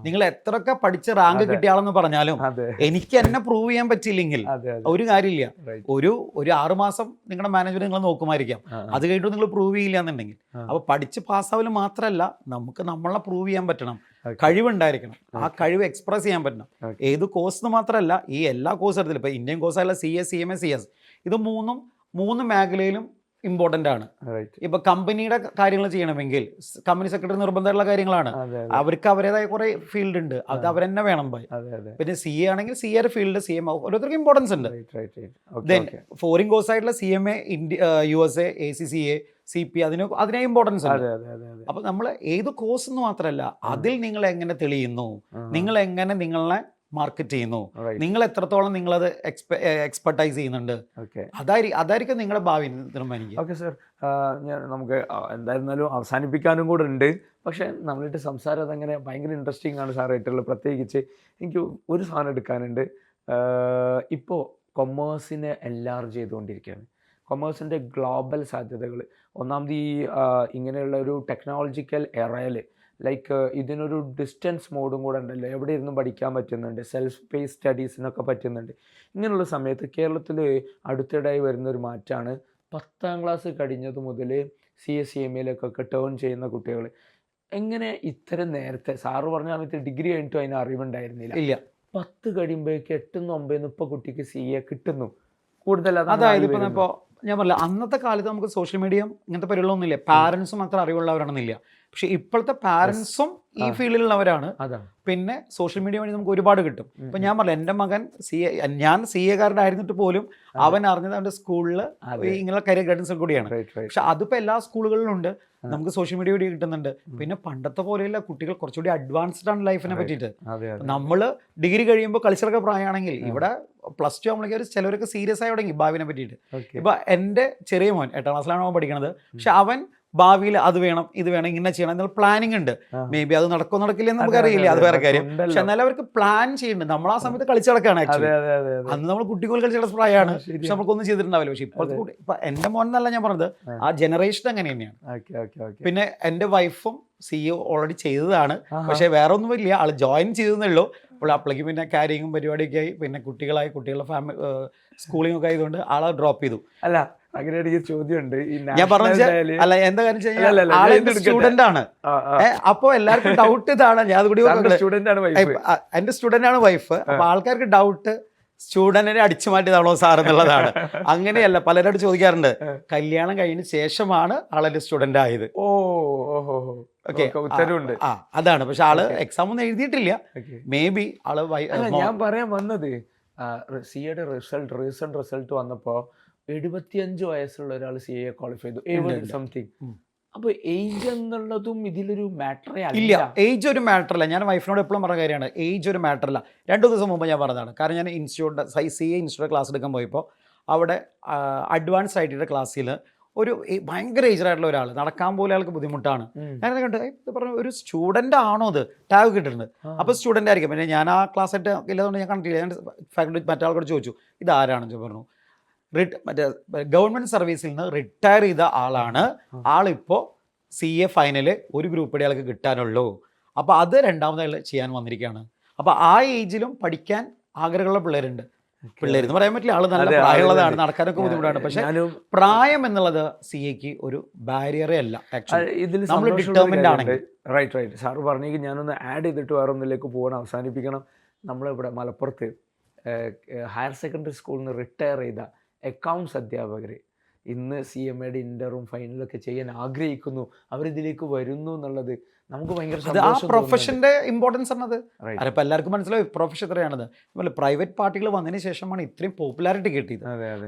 നിങ്ങൾ എത്രയൊക്കെ പഠിച്ച് റാങ്ക് കിട്ടിയാളെന്ന് പറഞ്ഞാലും എനിക്ക് എന്നെ പ്രൂവ് ചെയ്യാൻ പറ്റിയില്ലെങ്കിൽ ഒരു കാര്യമില്ല. ഒരു 6 മാസം നിങ്ങളുടെ മാനേജ്മെന്റ് നിങ്ങൾ നോക്കുമായിരിക്കാം, അത് കഴിഞ്ഞിട്ട് നിങ്ങൾ പ്രൂവ് ചെയ്യില്ല എന്നുണ്ടെങ്കിൽ. അപ്പൊ പഠിച്ച് പാസ്സാവല് മാത്രമല്ല, നമുക്ക് നമ്മളെ പ്രൂവ് ചെയ്യാൻ പറ്റണം. കഴിവുണ്ടായിരിക്കണം. ആ കഴിവ് എക്സ്പ്രസ് ചെയ്യാൻ പറ്റണം. ഏത് കോഴ്സ് മാത്രമല്ല, ഈ എല്ലാ കോഴ്സ് എടുത്തില്ല. ഇപ്പോൾ ഇന്ത്യൻ കോഴ്സായുള്ള CA, CMA, CS ഇത് മൂന്ന് മേഖലയിലും ഇമ്പോർട്ടൻ്റ് ആണ്. ഇപ്പൊ കമ്പനിയുടെ കാര്യങ്ങൾ ചെയ്യണമെങ്കിൽ കമ്പനി സെക്രട്ടറി നിർബന്ധമുള്ള കാര്യങ്ങളാണ്. അവർക്ക് അവരുടേതായ കുറെ ഫീൽഡ് ഉണ്ട്, അത് അവരെന്നെ വേണം. പിന്നെ CA ആണെങ്കിൽ CA ഫീൽഡ്, CMA ഓരോരുത്തർക്കും ഇമ്പോർട്ടൻസ് ഉണ്ട്. ദെൻ ഫോറിൻ കോഴ്സ് ആയിട്ടുള്ള CMA, USA, ACCA, CP അതിനെ ഇമ്പോർട്ടൻസ് ഉണ്ട്. അപ്പൊ നമ്മൾ ഏത് കോഴ്സ് എന്ന് മാത്രമല്ല, അതിൽ നിങ്ങൾ എങ്ങനെ തെളിയുന്നു, നിങ്ങൾ എങ്ങനെ നിങ്ങളെ മാർക്കറ്റ് ചെയ്യുന്നു, നിങ്ങൾ എത്രത്തോളം നിങ്ങളത് എക്സ്പെർട്ടൈസ് ചെയ്യുന്നുണ്ട്, അതായിരിക്കും നിങ്ങളുടെ ഭാവി തീരുമാനിക്കുക. ഓക്കെ സർ, നമുക്ക് എന്തായിരുന്നാലും അവസാനിപ്പിക്കാനും കൂടെ ഉണ്ട്. പക്ഷേ നമ്മളിട്ട് സംസാരം അതങ്ങനെ ഭയങ്കര ഇൻട്രസ്റ്റിംഗ് ആണ് സാറായിട്ടുള്ളത്. പ്രത്യേകിച്ച് എനിക്ക് ഒരു സാധനം എടുക്കാനുണ്ട്. ഇപ്പോൾ കൊമേഴ്സിനെ എൻലാർജ് ചെയ്തുകൊണ്ടിരിക്കുകയാണ്. കൊമേഴ്സിൻ്റെ ഗ്ലോബൽ സാധ്യതകൾ ഒന്നാമത് ഈ ഇങ്ങനെയുള്ള ഒരു ടെക്നോളജിക്കൽ എറയിൽ ലൈക്ക് ഇതിനൊരു ഡിസ്റ്റൻസ് മോഡും കൂടെ ഉണ്ടല്ലോ, എവിടെ ഇരുന്നും പഠിക്കാൻ പറ്റുന്നുണ്ട്, സെൽഫ് പേസ് സ്റ്റഡീസിനൊക്കെ പറ്റുന്നുണ്ട്. ഇങ്ങനെയുള്ള സമയത്ത് കേരളത്തിൽ അടുത്തിടെയായി വരുന്നൊരു മാറ്റമാണ് 10ാം ക്ലാസ് കഴിഞ്ഞത് മുതൽ CA, CMAയിലേക്കൊക്കെ ടേൺ ചെയ്യുന്ന കുട്ടികൾ. എങ്ങനെ ഇത്തരം നേരത്തെ സാറ് പറഞ്ഞ സമയത്ത് ഡിഗ്രി കഴിഞ്ഞിട്ടും അതിന് അറിവുണ്ടായിരുന്നില്ല. ഇല്ല, 10 കഴിയുമ്പോഴേക്ക് 8, 9 ഇപ്പോൾ കുട്ടിക്ക് CA കിട്ടുന്നു കൂടുതൽ. അതായത് ഇപ്പോൾ ഞാൻ പറഞ്ഞില്ല, അന്നത്തെ കാലത്ത് നമുക്ക് സോഷ്യൽ മീഡിയ ഇങ്ങനത്തെ പരിപാടികളൊന്നുമില്ല, പാരൻസും അത്ര അറിവുള്ളവരാണെന്നില്ല. പക്ഷെ ഇപ്പോഴത്തെ പാരൻസും ഈ ഫീൽഡിലുള്ളവരാണ്. പിന്നെ സോഷ്യൽ മീഡിയ വഴി നമുക്ക് ഒരുപാട് കിട്ടും. ഇപ്പൊ ഞാൻ പറഞ്ഞില്ല, എൻ്റെ മകൻ ഞാൻ CA കാരനായിരുന്നിട്ട് പോലും അവൻ അറിഞ്ഞത് അവൻ്റെ സ്കൂളിൽ ഇങ്ങനെ കരിയർ ഗൈഡൻസ് കൂടിയാണ്. പക്ഷെ അതിപ്പോൾ എല്ലാ സ്കൂളുകളിലും ഉണ്ട്, നമുക്ക് സോഷ്യൽ മീഡിയ വഴി കിട്ടുന്നുണ്ട്. പിന്നെ പണ്ടത്തെ പോലെയല്ല, കുട്ടികൾ കുറച്ചുകൂടി അഡ്വാൻസ്ഡ് ആണ് ലൈഫിനെ പറ്റിയിട്ട്. നമ്മൾ ഡിഗ്രി കഴിയുമ്പോൾ കളിച്ചൊക്കെ പ്രായമാണെങ്കിൽ, ഇവിടെ +2 ആകുമ്പോഴേക്കും ചിലവരൊക്കെ സീരിയസ് ആയി തുടങ്ങി ഭാവിനെ പറ്റിയിട്ട്. ഇപ്പൊ എൻ്റെ ചെറിയ മോൻ 8ാം ക്ലാസ്സിലാണ് അവൻ പഠിക്കണത്. പക്ഷെ അവൻ ഭാവിയിൽ അത് വേണം, ഇത് വേണം, ഇങ്ങനെ ചെയ്യണം എന്നുള്ള പ്ലാനിങ് ഉണ്ട്. മേ ബി അത് നടക്കോ നടക്കില്ലെന്ന് നമുക്കറിയില്ല, അത് വേറെ കാര്യം. പക്ഷെ എന്നാലും അവർക്ക് പ്ലാൻ ചെയ്യുന്നുണ്ട്. നമ്മൾ ആ സമയത്ത് കളിച്ചു നടക്കുകയാണ്. ആക്ച്വലി അന്ന് നമ്മൾ കുട്ടികൾ കളിച്ച പ്രായമാണ്, പക്ഷെ നമുക്കൊന്നും ചെയ്തിട്ടുണ്ടാവില്ല. പക്ഷെ ഇപ്പോഴത്തെ കുട്ടി, ഇപ്പൊ എൻ്റെ മോൻ എന്നല്ല ഞാൻ പറഞ്ഞത്, ആ ജനറേഷൻ അങ്ങനെ തന്നെയാണ്. പിന്നെ എൻ്റെ വൈഫും CA ഓൾറെഡി ചെയ്തതാണ്. പക്ഷെ വേറെ ഒന്നുമില്ല, ആള് ജോയിൻ ചെയ്തതേ ഉള്ളൂ. അപ്പോൾ അപ്പോഴേക്കും പിന്നെ കാര്യങ്ങളും പരിപാടിയൊക്കെ ആയി, പിന്നെ കുട്ടികളുടെ ഫാമിലി സ്കൂളിംഗ് ഒക്കെ ആയതുകൊണ്ട് ആളെ ഡ്രോപ്പ് ചെയ്തു. അല്ല അങ്ങനെ ഒരു ചോദ്യമുണ്ട്. ഞാൻ പറഞ്ഞ അല്ല, എന്താ കാര്യം, സ്റ്റുഡന്റ് ആണ്. അപ്പൊ എല്ലാവർക്കും ഡൗട്ട് ഇതാണ്, ഞാൻ കൂടി എന്റെ സ്റ്റുഡന്റ് ആണ് വൈഫ്. അപ്പൊ ആൾക്കാർക്ക് ഡൗട്ട് സ്റ്റുഡന്റിനെ അടിച്ചു മാറ്റിയതാണോ സാർ എന്നുള്ളതാണ്. അങ്ങനെയല്ല, പലരോട് ചോദിക്കാറുണ്ട്, കല്യാണം കഴിഞ്ഞ ശേഷമാണ് ആളെന്റെ സ്റ്റുഡന്റ് ആയത്. ഓക്കെ, അതാണ്. പക്ഷെ ആള് എക്സാം ഒന്നും എഴുതിയിട്ടില്ല. മേ ബി ആള് ഞാൻ പറയാൻ വന്നത്, CAയുടെ റീസെന്റ് റിസൾട്ട് വന്നപ്പോ 75 വയസ്സുള്ള ഒരാൾ CA ക്വാളിഫൈ ചെയ്തു, സംതിങ്. അപ്പൊ ഏജ് എന്നുള്ളതും ഇതിലൊരു മാറ്ററേ ഇല്ല. ഏജ് ഒരു മാറ്റർ അല്ല. ഞാൻ വൈഫിനോട് എപ്പോഴും പറഞ്ഞ കാര്യമാണ്, ഏജ് ഒരു മാറ്റർ അല്ല. 2 ദിവസം മുമ്പ് ഞാൻ പറഞ്ഞതാണ്. കാരണം ഞാൻ CA ഇൻസ്റ്റിറ്റ്യൂട്ട് ക്ലാസ് എടുക്കാൻ പോയപ്പോൾ അവിടെ അഡ്വാൻസ് ആയിട്ടുള്ള ക്ലാസ്സിൽ ഒരു ഭയങ്കര ഏജ് ആയിട്ടുള്ള ഒരാൾ, നടക്കാൻ പോലെ ആൾക്ക് ബുദ്ധിമുട്ടാണ്. ഞാനത് കണ്ട് പറഞ്ഞു, ഒരു സ്റ്റുഡൻ്റ് ആണോ അത് ടാഗ് കിട്ടുന്നത്? അപ്പോൾ സ്റ്റുഡൻ്റ് ആയിരിക്കും. പിന്നെ ഞാൻ ആ ക്ലാസ് ആയിട്ട് ഇല്ലാതുകൊണ്ട് ഞാൻ കണ്ടില്ല. ഞാൻ ഫാക്കൽറ്റി മറ്റാൾക്കോട് ചോദിച്ചു, ഇതാരാണെന്ന് പറഞ്ഞു. മറ്റേ ഗവൺമെൻറ് സർവീസിൽ നിന്ന് റിട്ടയർ ചെയ്ത ആളാണ്. ആളിപ്പോൾ CA ഫൈനൽ ഒരു ഗ്രൂപ്പ് ആൾക്ക് കിട്ടാനുള്ളൂ. അപ്പോൾ അത് രണ്ടാമതായി ചെയ്യാൻ വന്നിരിക്കുകയാണ്. അപ്പോൾ ആ ഏജിലും പഠിക്കാൻ ആഗ്രഹമുള്ള പിള്ളേരുണ്ട്. പിള്ളേരെന്ന് പറയാൻ പറ്റില്ല, ആള് നല്ല പ്രായമുള്ളതാണ്, നടക്കാനൊക്കെ ബുദ്ധിമുട്ടാണ്. പക്ഷെ പ്രായം എന്നുള്ളത് CAക്ക് ഒരു ബാരിയറേ അല്ല. ആക്ച്വലി നമ്മൾ ഡിറ്റർമിൻഡ് ആണെങ്കിൽ. റൈറ്റ് സാറ് പറഞ്ഞെങ്കിൽ ഞാനൊന്ന് ആഡ് ചെയ്തിട്ട് വേറെ ഒന്നിലേക്ക് പോകണം, അവസാനിപ്പിക്കണം. നമ്മളിവിടെ മലപ്പുറത്ത് ഹയർ സെക്കൻഡറി സ്കൂളിൽ നിന്ന് റിട്ടയർ ചെയ്ത അക്കൗണ്ട്സ് അധ്യാപകർ ഇന്ന് CMAയുടെ ഇന്ററും ഫൈനലൊക്കെ ചെയ്യാൻ ആഗ്രഹിക്കുന്നു, അവരിതിലേക്ക് വരുന്നു എന്നുള്ളത് നമുക്ക് ഭയങ്കര ആ പ്രൊഫഷന്റെ ഇമ്പോർട്ടൻസ് ആണത്. അതിപ്പോൾ എല്ലാവർക്കും മനസ്സിലാവും പ്രൊഫഷൻ എത്രയാണത്. പ്രൈവറ്റ് പാർട്ടികൾ വന്നതിന് ശേഷമാണ് ഇത്രയും പോപ്പുലാരിറ്റി കിട്ടിയത്.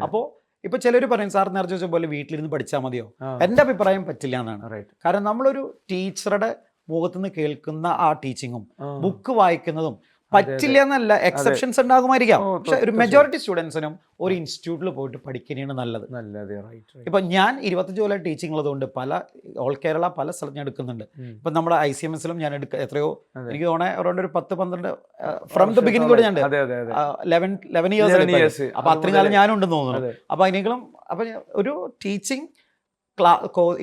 അപ്പോൾ ഇപ്പൊ ചിലർ പറയും, സാർ നേരത്തെ ചോദിച്ച പോലെ വീട്ടിലിരുന്ന് പഠിച്ചാൽ മതിയോ? എൻ്റെ അഭിപ്രായം പറ്റില്ല എന്നാണ്. കാരണം നമ്മളൊരു ടീച്ചറുടെ മുഖത്തുനിന്ന് കേൾക്കുന്ന ആ ടീച്ചിങ്ങും ബുക്ക് വായിക്കുന്നതും പറ്റില്ല എന്നല്ല, എക്സെപ്ഷൻസ് ഉണ്ടാകുമായിരിക്കാം. പക്ഷെ ഒരു മെജോറിറ്റി സ്റ്റുഡൻസിനും ഒരു ഇൻസ്റ്റിറ്റ്യൂട്ടിൽ പോയിട്ട് പഠിക്കുന്നതാണ് നല്ലത്. ഇപ്പൊ ഞാൻ 25 കൊല്ലം ടീച്ചിങ് ഉള്ളതുകൊണ്ട് ഓൾ കേരള പല സ്ഥലത്ത് ഞാൻ എടുക്കുന്നുണ്ട്. ഇപ്പൊ നമ്മുടെ ICMSലും ഞാൻ എത്രയോ, എനിക്ക് തോന്നണേ അറൗണ്ട് ഒരു 10-12 ഫ്രം ദ ബിഗിനിങ് കൂടെ ഞാൻ 11 ഇയേഴ്സ്. അപ്പൊ അത്രയും കാലം ഞാനുണ്ടെന്ന് തോന്നുന്നു. അപ്പൊ അതിനേക്കാളും അപ്പൊ ഒരു ടീച്ചിങ്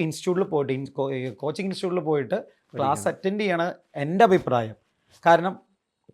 ഇൻസ്റ്റിറ്റ്യൂട്ടിൽ പോയിട്ട്, കോച്ചിങ് ഇൻസ്റ്റിറ്റ്യൂട്ടിൽ പോയിട്ട് ക്ലാസ് അറ്റൻഡ് ചെയ്യണം എൻ്റെ അഭിപ്രായം. കാരണം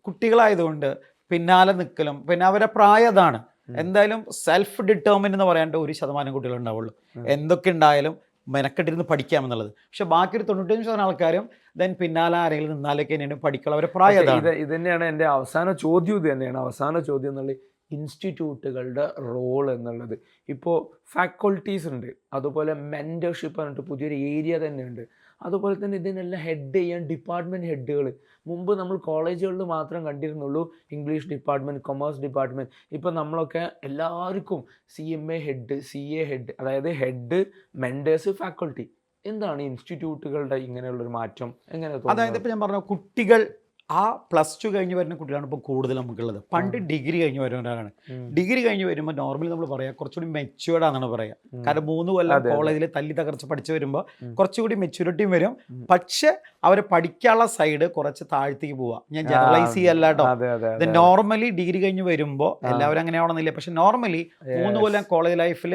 കുട്ടികളായതുകൊണ്ട് പിന്നാലെ നിൽക്കലും, പിന്നെ അവരെ പ്രായം അതാണ്. എന്തായാലും സെൽഫ് ഡിറ്റർമിൻ എന്ന് പറയാണ്ട് 1% കുട്ടികൾ ഉണ്ടാവുള്ളൂ. എന്തൊക്കെ ഉണ്ടായാലും മെനക്കെട്ടിരുന്ന് പഠിക്കാമെന്നുള്ളത്. പക്ഷെ ബാക്കി ഒരു 95% ആൾക്കാരും ദെൻ പിന്നാലെ ആരെങ്കിലും നിന്നാലൊക്കെ തന്നെയാണ് പഠിക്കുള്ള അവരെ പ്രായം അതാണ്. ഇത് തന്നെയാണ് എൻ്റെ അവസാന ചോദ്യം. ഇത് തന്നെയാണ് അവസാന ചോദ്യം എന്നുള്ളത്, ഇൻസ്റ്റിറ്റ്യൂട്ടുകളുടെ റോൾ എന്നുള്ളത്. ഇപ്പോൾ ഫാക്കൾട്ടീസ് ഉണ്ട്, അതുപോലെ മെൻറ്റർഷിപ്പ് പറഞ്ഞിട്ട് പുതിയൊരു ഏരിയ തന്നെയുണ്ട്. അതുപോലെ തന്നെ ഇതിനെല്ലാം ഹെഡ് ചെയ്യാൻ ഡിപ്പാർട്ട്മെൻറ്റ് ഹെഡുകൾ. മുമ്പ് നമ്മൾ കോളേജുകളിൽ മാത്രം കണ്ടിരുന്നുള്ളൂ ഇംഗ്ലീഷ് ഡിപ്പാർട്ട്മെൻറ്റ്, കൊമേഴ്സ് ഡിപ്പാർട്ട്മെൻറ്റ്. ഇപ്പം നമ്മളൊക്കെ എല്ലാവർക്കും CMA ഹെഡ്, CA ഹെഡ്, അതായത് ഹെഡ്, മെൻറ്റേഴ്സ്, ഫാക്കൾട്ടി. എന്താണ് ഇൻസ്റ്റിറ്റ്യൂട്ടുകളുടെ ഇങ്ങനെയുള്ളൊരു മാറ്റം എങ്ങനെ? അതായത് ഇപ്പോൾ ഞാൻ പറഞ്ഞ കുട്ടികൾ ആ +2 കഴിഞ്ഞ് വരുന്ന കുട്ടികളാണ് ഇപ്പോൾ കൂടുതൽ നമുക്കുള്ളത്. പണ്ട് ഡിഗ്രി കഴിഞ്ഞ് വരുന്നവരാണ്. ഡിഗ്രി കഴിഞ്ഞ് വരുമ്പോൾ നോർമലി നമ്മൾ പറയാം കുറച്ചുകൂടി മെച്യൂർഡ് ആണെന്നാണ് പറയുക. കാരണം 3 കൊല്ലം കോളേജിൽ തല്ലി തകർച്ച് പഠിച്ച് വരുമ്പോൾ കുറച്ചുകൂടി മെച്യൂരിറ്റിയും വരും. പക്ഷെ അവർ പഠിക്കാനുള്ള സൈഡ് കുറച്ച് താഴ്ത്തേക്ക് പോവുക. ഞാൻ ജനറലൈസ് ചെയ്യല്ല കേട്ടോ. നോർമലി ഡിഗ്രി കഴിഞ്ഞ് വരുമ്പോൾ എല്ലാവരും അങ്ങനെ ആവണമെന്നില്ല. പക്ഷെ നോർമലി 3 കൊല്ലം കോളേജ് ലൈഫിൽ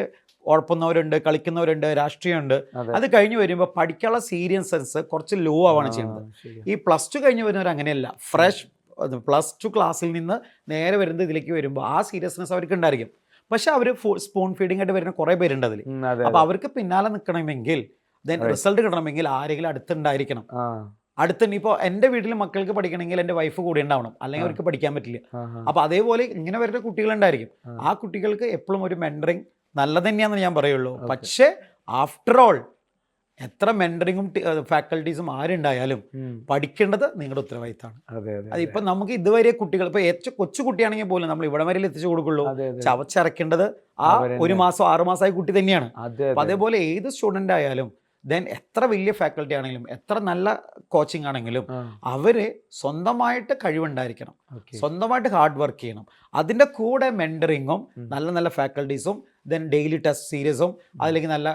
ഉഴപ്പുന്നവരുണ്ട്, കളിക്കുന്നവരുണ്ട്, രാഷ്ട്രീയമുണ്ട്. അത് കഴിഞ്ഞ് വരുമ്പോൾ പഠിക്കാനുള്ള സീരിയസ്നെസ് കുറച്ച് ലോ ആവാണ് ചെയ്യുന്നത്. ഈ +2 കഴിഞ്ഞ് വരുന്നവർ അങ്ങനെയല്ല. ഫ്രഷ് +2 ക്ലാസ്സിൽ നിന്ന് നേരെ വരുന്നത് ഇതിലേക്ക് വരുമ്പോൾ ആ സീരിയസ്നെസ് അവർക്ക് ഉണ്ടായിരിക്കും. പക്ഷെ അവർ സ്പൂൺ ഫീഡിംഗ് ആയിട്ട് വരുന്ന കുറേ പേരുണ്ട് അതിൽ. അപ്പോൾ അവർക്ക് പിന്നാലെ നിൽക്കണമെങ്കിൽ ദെൻ റിസൾട്ട് കിട്ടണമെങ്കിൽ ആരെങ്കിലും അടുത്തുണ്ടായിരിക്കണം. അടുത്തുണ്ട്. ഇപ്പോൾ എൻ്റെ വീട്ടിൽ മക്കൾക്ക് പഠിക്കണമെങ്കിൽ എൻ്റെ വൈഫ് കൂടെ ഉണ്ടാവണം, അല്ലെങ്കിൽ അവർക്ക് പഠിക്കാൻ പറ്റില്ല. അപ്പോൾ അതേപോലെ ഇങ്ങനെ വരുന്ന കുട്ടികളുണ്ടായിരിക്കും. ആ കുട്ടികൾക്ക് എപ്പോഴും ഒരു മെൻറ്ററിങ് നല്ലത് തന്നെയാണെന്ന് ഞാൻ പറയുള്ളൂ. പക്ഷേ ആഫ്റ്റർ ഓൾ എത്ര മെൻറ്ററിങ്ങും ഫാക്കൽറ്റീസും ആരുണ്ടായാലും പഠിക്കേണ്ടത് നിങ്ങളുടെ ഉത്തരവാദിത്തമാണ്. അതിപ്പോൾ നമുക്ക് ഇതുവരെ കുട്ടികൾ ഇപ്പോൾ ഏറ്റവും കൊച്ചു കുട്ടിയാണെങ്കിൽ പോലും നമ്മൾ ഇവിടെ വരെ എത്തിച്ചു കൊടുക്കുള്ളൂ. ചവച്ചിറക്കേണ്ടത് ആ 1 മാസം 6 മാസമായ കുട്ടി തന്നെയാണ്. അപ്പം അതേപോലെ ഏത് സ്റ്റുഡൻ്റ് ആയാലും ദെൻ എത്ര വലിയ ഫാക്കൽറ്റി ആണെങ്കിലും എത്ര നല്ല കോച്ചിങ് ആണെങ്കിലും അവർ സ്വന്തമായിട്ട് കഴിവുണ്ടായിരിക്കണം, സ്വന്തമായിട്ട് ഹാർഡ് വർക്ക് ചെയ്യണം. അതിൻ്റെ കൂടെ മെൻറ്ററിങ്ങും നല്ല നല്ല ഫാക്കൽറ്റീസും ദെൻ ഡെയിലി ടെസ്റ്റ് സീരീസും അതിലേക്ക് നല്ല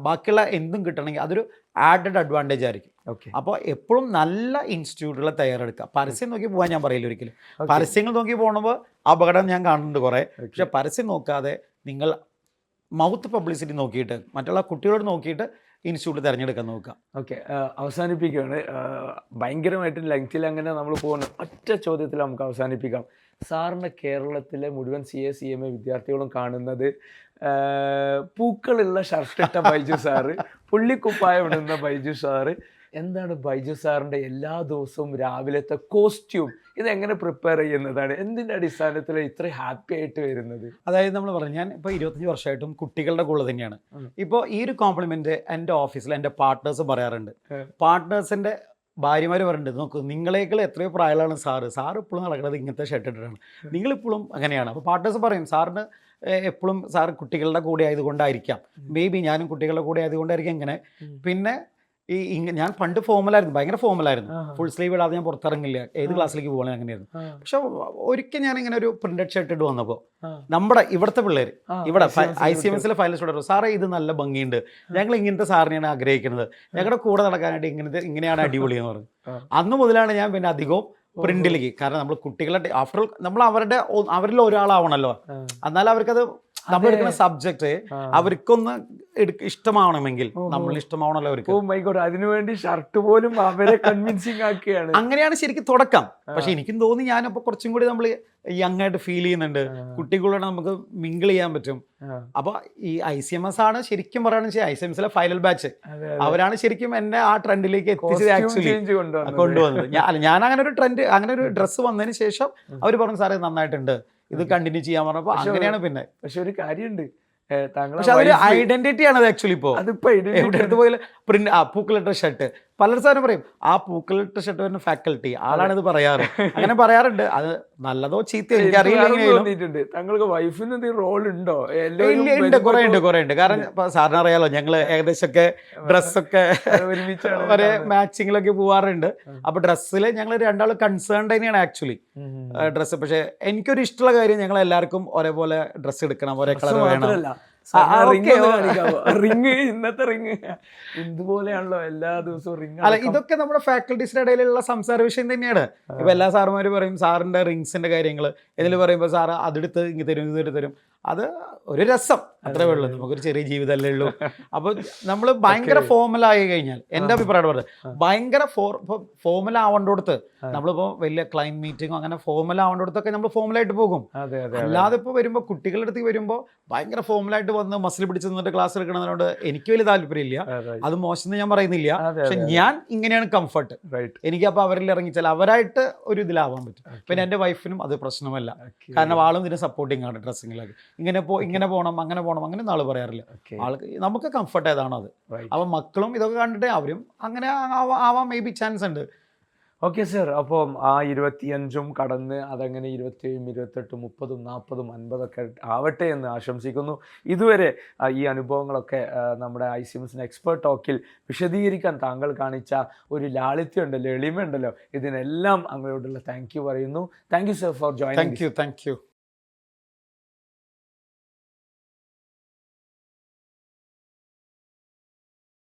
ബാക്കിയുള്ള എന്തും കിട്ടണമെങ്കിൽ അതൊരു ആഡഡ് അഡ്വാൻറ്റേജ് ആയിരിക്കും. അപ്പോൾ എപ്പോഴും നല്ല ഇൻസ്റ്റിറ്റ്യൂട്ടുകളെ തയ്യാറെടുക്കുക. പരസ്യം നോക്കി പോകാൻ ഞാൻ പറയില്ല ഒരിക്കലും. പരസ്യങ്ങൾ നോക്കി പോകുമ്പോൾ അപകടം ഞാൻ കാണുന്നുണ്ട് കുറേ. പക്ഷെ പരസ്യം നോക്കാതെ നിങ്ങൾ മൗത്ത് പബ്ലിസിറ്റി നോക്കിയിട്ട് മറ്റുള്ള കുട്ടികളോട് നോക്കിയിട്ട് ഇൻസ്റ്റിറ്റ്യൂട്ട് തിരഞ്ഞെടുക്കാൻ നോക്കുക. ഓക്കെ, അവസാനിപ്പിക്കുകയാണ്. ഭയങ്കരമായിട്ട് ലെങ്ത്തിൽ അങ്ങനെ നമ്മൾ പോകുന്നു. ഒറ്റ ചോദ്യത്തിൽ നമുക്ക് അവസാനിപ്പിക്കാം. സാറിൻ്റെ കേരളത്തിലെ മുഴുവൻ CA CMA വിദ്യാർത്ഥികളും കാണുന്നത് പൂക്കളുള്ള ഷർട്ടിട്ട ബൈജു സാറ്, പുള്ളിക്കുപ്പായം ഇടുന്ന ബൈജു സാറ്. എന്താണ് ബൈജു സാറിൻ്റെ എല്ലാ ദിവസവും രാവിലത്തെ കോസ്റ്റ്യൂം? ഇതെങ്ങനെ പ്രിപ്പയർ ചെയ്യുന്നതാണ്? എന്തിൻ്റെ അടിസ്ഥാനത്തിൽ ഇത്ര ഹാപ്പി ആയിട്ട് വരുന്നത്? അതായത് നമ്മൾ പറഞ്ഞു, ഞാൻ ഇപ്പോൾ 25 വർഷമായിട്ടും കുട്ടികളുടെ കൂടെ തന്നെയാണ്. ഇപ്പോൾ ഈ ഒരു കോംപ്ലിമെൻറ്റ് എൻ്റെ ഓഫീസിൽ എൻ്റെ പാർട്ട്നേഴ്സും പറയാറുണ്ട്. പാർട്ട്നേഴ്സിൻ്റെ ഭാര്യമാർ പറയുന്നുണ്ട്, നോക്കൂ നിങ്ങളേക്കാൾ എത്രയോ പ്രായമാണ് സാറ് ഇപ്പോഴും നടക്കുന്നത് ഇങ്ങനത്തെ ഷർട്ട് ഇട്ടിട്ടാണ്, നിങ്ങളിപ്പോഴും അങ്ങനെയാണ്. അപ്പോൾ പാർട്ട്നേഴ്സ് പറയും സാറിന് എപ്പോഴും സാറ് കുട്ടികളുടെ കൂടെ ആയതുകൊണ്ടായിരിക്കാം, മേ ബി ഞാനും കുട്ടികളുടെ കൂടെ ആയതുകൊണ്ടായിരിക്കും ഇങ്ങനെ. പിന്നെ ഞാൻ പണ്ട് ഫോമലായിരുന്നു, ഭയങ്കര ഫോമലായിരുന്നു. ഫുൾ സ്ലീവ് ഇടാതെ ഞാൻ പുറത്തിറങ്ങില്ല, ഏത് ക്ലാസ്സിലേക്ക് പോകണേ അങ്ങനെയായിരുന്നു. പക്ഷെ ഒരിക്കൽ ഞാൻ ഇങ്ങനെ ഒരു പ്രിന്റഡ് ഷർട്ട് ഇട്ട് വന്നപ്പോൾ നമ്മുടെ ഇവിടുത്തെ പിള്ളേർ ഇവിടെ ICMSലെ ഫൈനലിസ്റ്റ് പറഞ്ഞു, സാറേ ഇത് നല്ല ഭംഗിയുണ്ട്, ഞങ്ങൾ ഇങ്ങനത്തെ സാറിനെയാണ് ആഗ്രഹിക്കുന്നത്, ഞങ്ങളുടെ കൂടെ നടക്കാനായിട്ട് ഇങ്ങനെയാണ് അടിപൊളി എന്ന് പറഞ്ഞു. അന്ന് മുതലാണ് ഞാൻ പിന്നെ അധികവും പ്രിന്റിലേക്ക്. കാരണം നമ്മൾ കുട്ടികളുടെ ആഫ്റ്റർ നമ്മൾ അവരിൽ ഒരാളാവണമല്ലോ, എന്നാൽ അവർക്കത് നമ്മൾ എടുക്കുന്ന സബ്ജക്ട് അവർക്കൊന്ന് ഇഷ്ടമാവണമെങ്കിൽ നമ്മൾ ഇഷ്ടമാവണല്ലോ അവർക്ക്. അതിനുവേണ്ടി ഷർട്ട് പോലും അവരെ കൺവിൻസിങ് ആക്കുകയാണ്. അങ്ങനെയാണ് ശരിക്കും തുടക്കം. പക്ഷെ എനിക്കും തോന്നി ഞാനപ്പോൾ കുറച്ചും കൂടി നമ്മൾ യങ് ആയിട്ട് ഫീൽ ചെയ്യുന്നുണ്ട്, കുട്ടികളോട് നമുക്ക് മിങ്കിൾ ചെയ്യാൻ പറ്റും. അപ്പൊ ഈ ICMS ആണ് ശരിക്കും പറയുകയാണെന്ന് വെച്ചാൽ ICMSലെ ഫൈനൽ ബാച്ച്, അവരാണ് ശരിക്കും എന്നെ ആ ട്രെൻഡിലേക്ക് എത്തിച്ചത്, ആക്ച്വലി കൊണ്ടുവന്നത്. ഞാൻ അങ്ങനെ ഒരു ട്രെൻഡ്, അങ്ങനെ ഒരു ഡ്രസ്സ് വന്നതിന് ശേഷം അവർ പറഞ്ഞു സാറേ നന്നായിട്ടുണ്ട്, ഇത് കണ്ടിന്യൂ ചെയ്യാൻ പറഞ്ഞപ്പോൾ അങ്ങനെയാണ്. പിന്നെ പക്ഷെ ഒരു കാര്യമുണ്ട്, പക്ഷെ അതൊരു ഐഡന്റിറ്റി ആണ് ആക്ച്വലി. ഇപ്പോൾ എവിടെ എടുത്ത് പോയാലും പ്രിന്റ് പൂക്കളിട്ട ഷർട്ട്, പലരും സാധനം പറയും ആ പൂക്കളിട്ട ഷർട്ട് വരുന്ന ഫാക്കൽറ്റി ആളാണിത് പറയാറ്, അങ്ങനെ പറയാറുണ്ട്. അത് നല്ലതോ ചീത്തയോ എനിക്കറിയില്ല. താങ്കൾക്ക് വൈഫിന് റോൾ ഉണ്ടോ? ഉണ്ട്, കുറെ ഉണ്ട്. കാരണം സാറിന് അറിയാലോ ഞങ്ങൾ ഏകദേശമൊക്കെ ഡ്രസ്സൊക്കെ ഒരേ മാച്ചിങ്ങിലൊക്കെ പോവാറുണ്ട്. അപ്പൊ ഡ്രസ്സിൽ ഞങ്ങൾ രണ്ടാളും കൺസേൺഡ് തന്നെയാണ് ആക്ച്വലി ഡ്രസ്സ്. പക്ഷെ എനിക്കൊരു ഇഷ്ടമുള്ള കാര്യം ഞങ്ങൾ എല്ലാവർക്കും ഒരേപോലെ ഡ്രസ്സ് എടുക്കണം, ഒരേ കളർ വേണം. റിങ് ഇന്നത്തെ റിങ് ഇതുപോലെയാണല്ലോ എല്ലാ ദിവസവും റിങ്. അല്ല, ഇതൊക്കെ നമ്മുടെ ഫാക്കൽറ്റീസിന്റെ ഇടയിലുള്ള സംസാര വിഷയം തന്നെയാണ്. ഇപ്പൊ എല്ലാ സാറുമാര് പറയും സാറിന്റെ റിങ്സിന്റെ കാര്യങ്ങൾ, ഇതിൽ പറയുമ്പോൾ സാറ് അതെടുത്ത് ഇങ്ങ് തരും, ഇതെടുത്ത് തരും. അത് ഒരു രസം അത്രേ ഉള്ളൂ. നമുക്കൊരു ചെറിയ ജീവിതമല്ലേ ഉള്ളൂ. അപ്പോൾ നമ്മൾ ഭയങ്കര ഫോമൽ ആയി കഴിഞ്ഞാൽ എൻ്റെ അഭിപ്രായം പറഞ്ഞത് ഭയങ്കര ഫോമൽ ആവേണ്ടടുത്ത് നമ്മളിപ്പോൾ വലിയ ക്ലൈന്റ് മീറ്റിങ്ങോ അങ്ങനെ ഫോമൽ ആവേണ്ടടുത്തൊക്കെ നമ്മൾ ഫോമലായിട്ട് പോകും. അല്ലാതെ ഇപ്പോൾ വരുമ്പോൾ കുട്ടികളുടെ അടുത്ത് വരുമ്പോൾ ഭയങ്കര ഫോമലായിട്ട് വന്ന് മസിൽ പിടിച്ച് നിന്നിട്ട് ക്ലാസ് എടുക്കണതിനോട് എനിക്ക് വലിയ താല്പര്യമില്ല. അത് മോശം ഞാൻ പറയുന്നില്ല, പക്ഷെ ഞാൻ ഇങ്ങനെയാണ് കംഫർട്ട്. എനിക്കപ്പോൾ അവരിൽ ഇറങ്ങിച്ചാൽ അവരായിട്ട് ഒരു ഇതിലാവാൻ പറ്റും. പിന്നെ എൻ്റെ വൈഫിനും അത് പ്രശ്നമല്ല, കാരണം ആളും ഇതിനെ സപ്പോർട്ടിങ് ആണ്. ഡ്രസ്സിങ്ങിലൊക്കെ ഇങ്ങനെ പോകണം അങ്ങനെ പോകണം അങ്ങനെ ആൾ പറയാറില്ല. ആൾക്ക് നമുക്ക് കംഫർട്ട് ഏതാണോ അത്. അപ്പം മക്കളും ഇതൊക്കെ കണ്ടിട്ട് അവരും അങ്ങനെ ആവാൻ മേ ബി ചാൻസ് ഉണ്ട്. ഓക്കെ സർ, അപ്പോൾ ആ 25 കടന്ന് അതങ്ങനെ 27, 28, 30, 40, 50 ആവട്ടെ എന്ന് ആശംസിക്കുന്നു. ഇതുവരെ ഈ അനുഭവങ്ങളൊക്കെ നമ്മുടെ ICMSന്റെ എക്സ്പേർട്ട് ടോക്കിൽ വിശദീകരിക്കാൻ താങ്കൾ കാണിച്ച ഒരു ലാളിത്യം ഉണ്ടല്ലോ, എളിമ ഉണ്ടല്ലോ, ഇതിനെല്ലാം അങ്ങോട്ടുള്ള താങ്ക് യു പറയുന്നു. Thank you sir for joining. Thank you.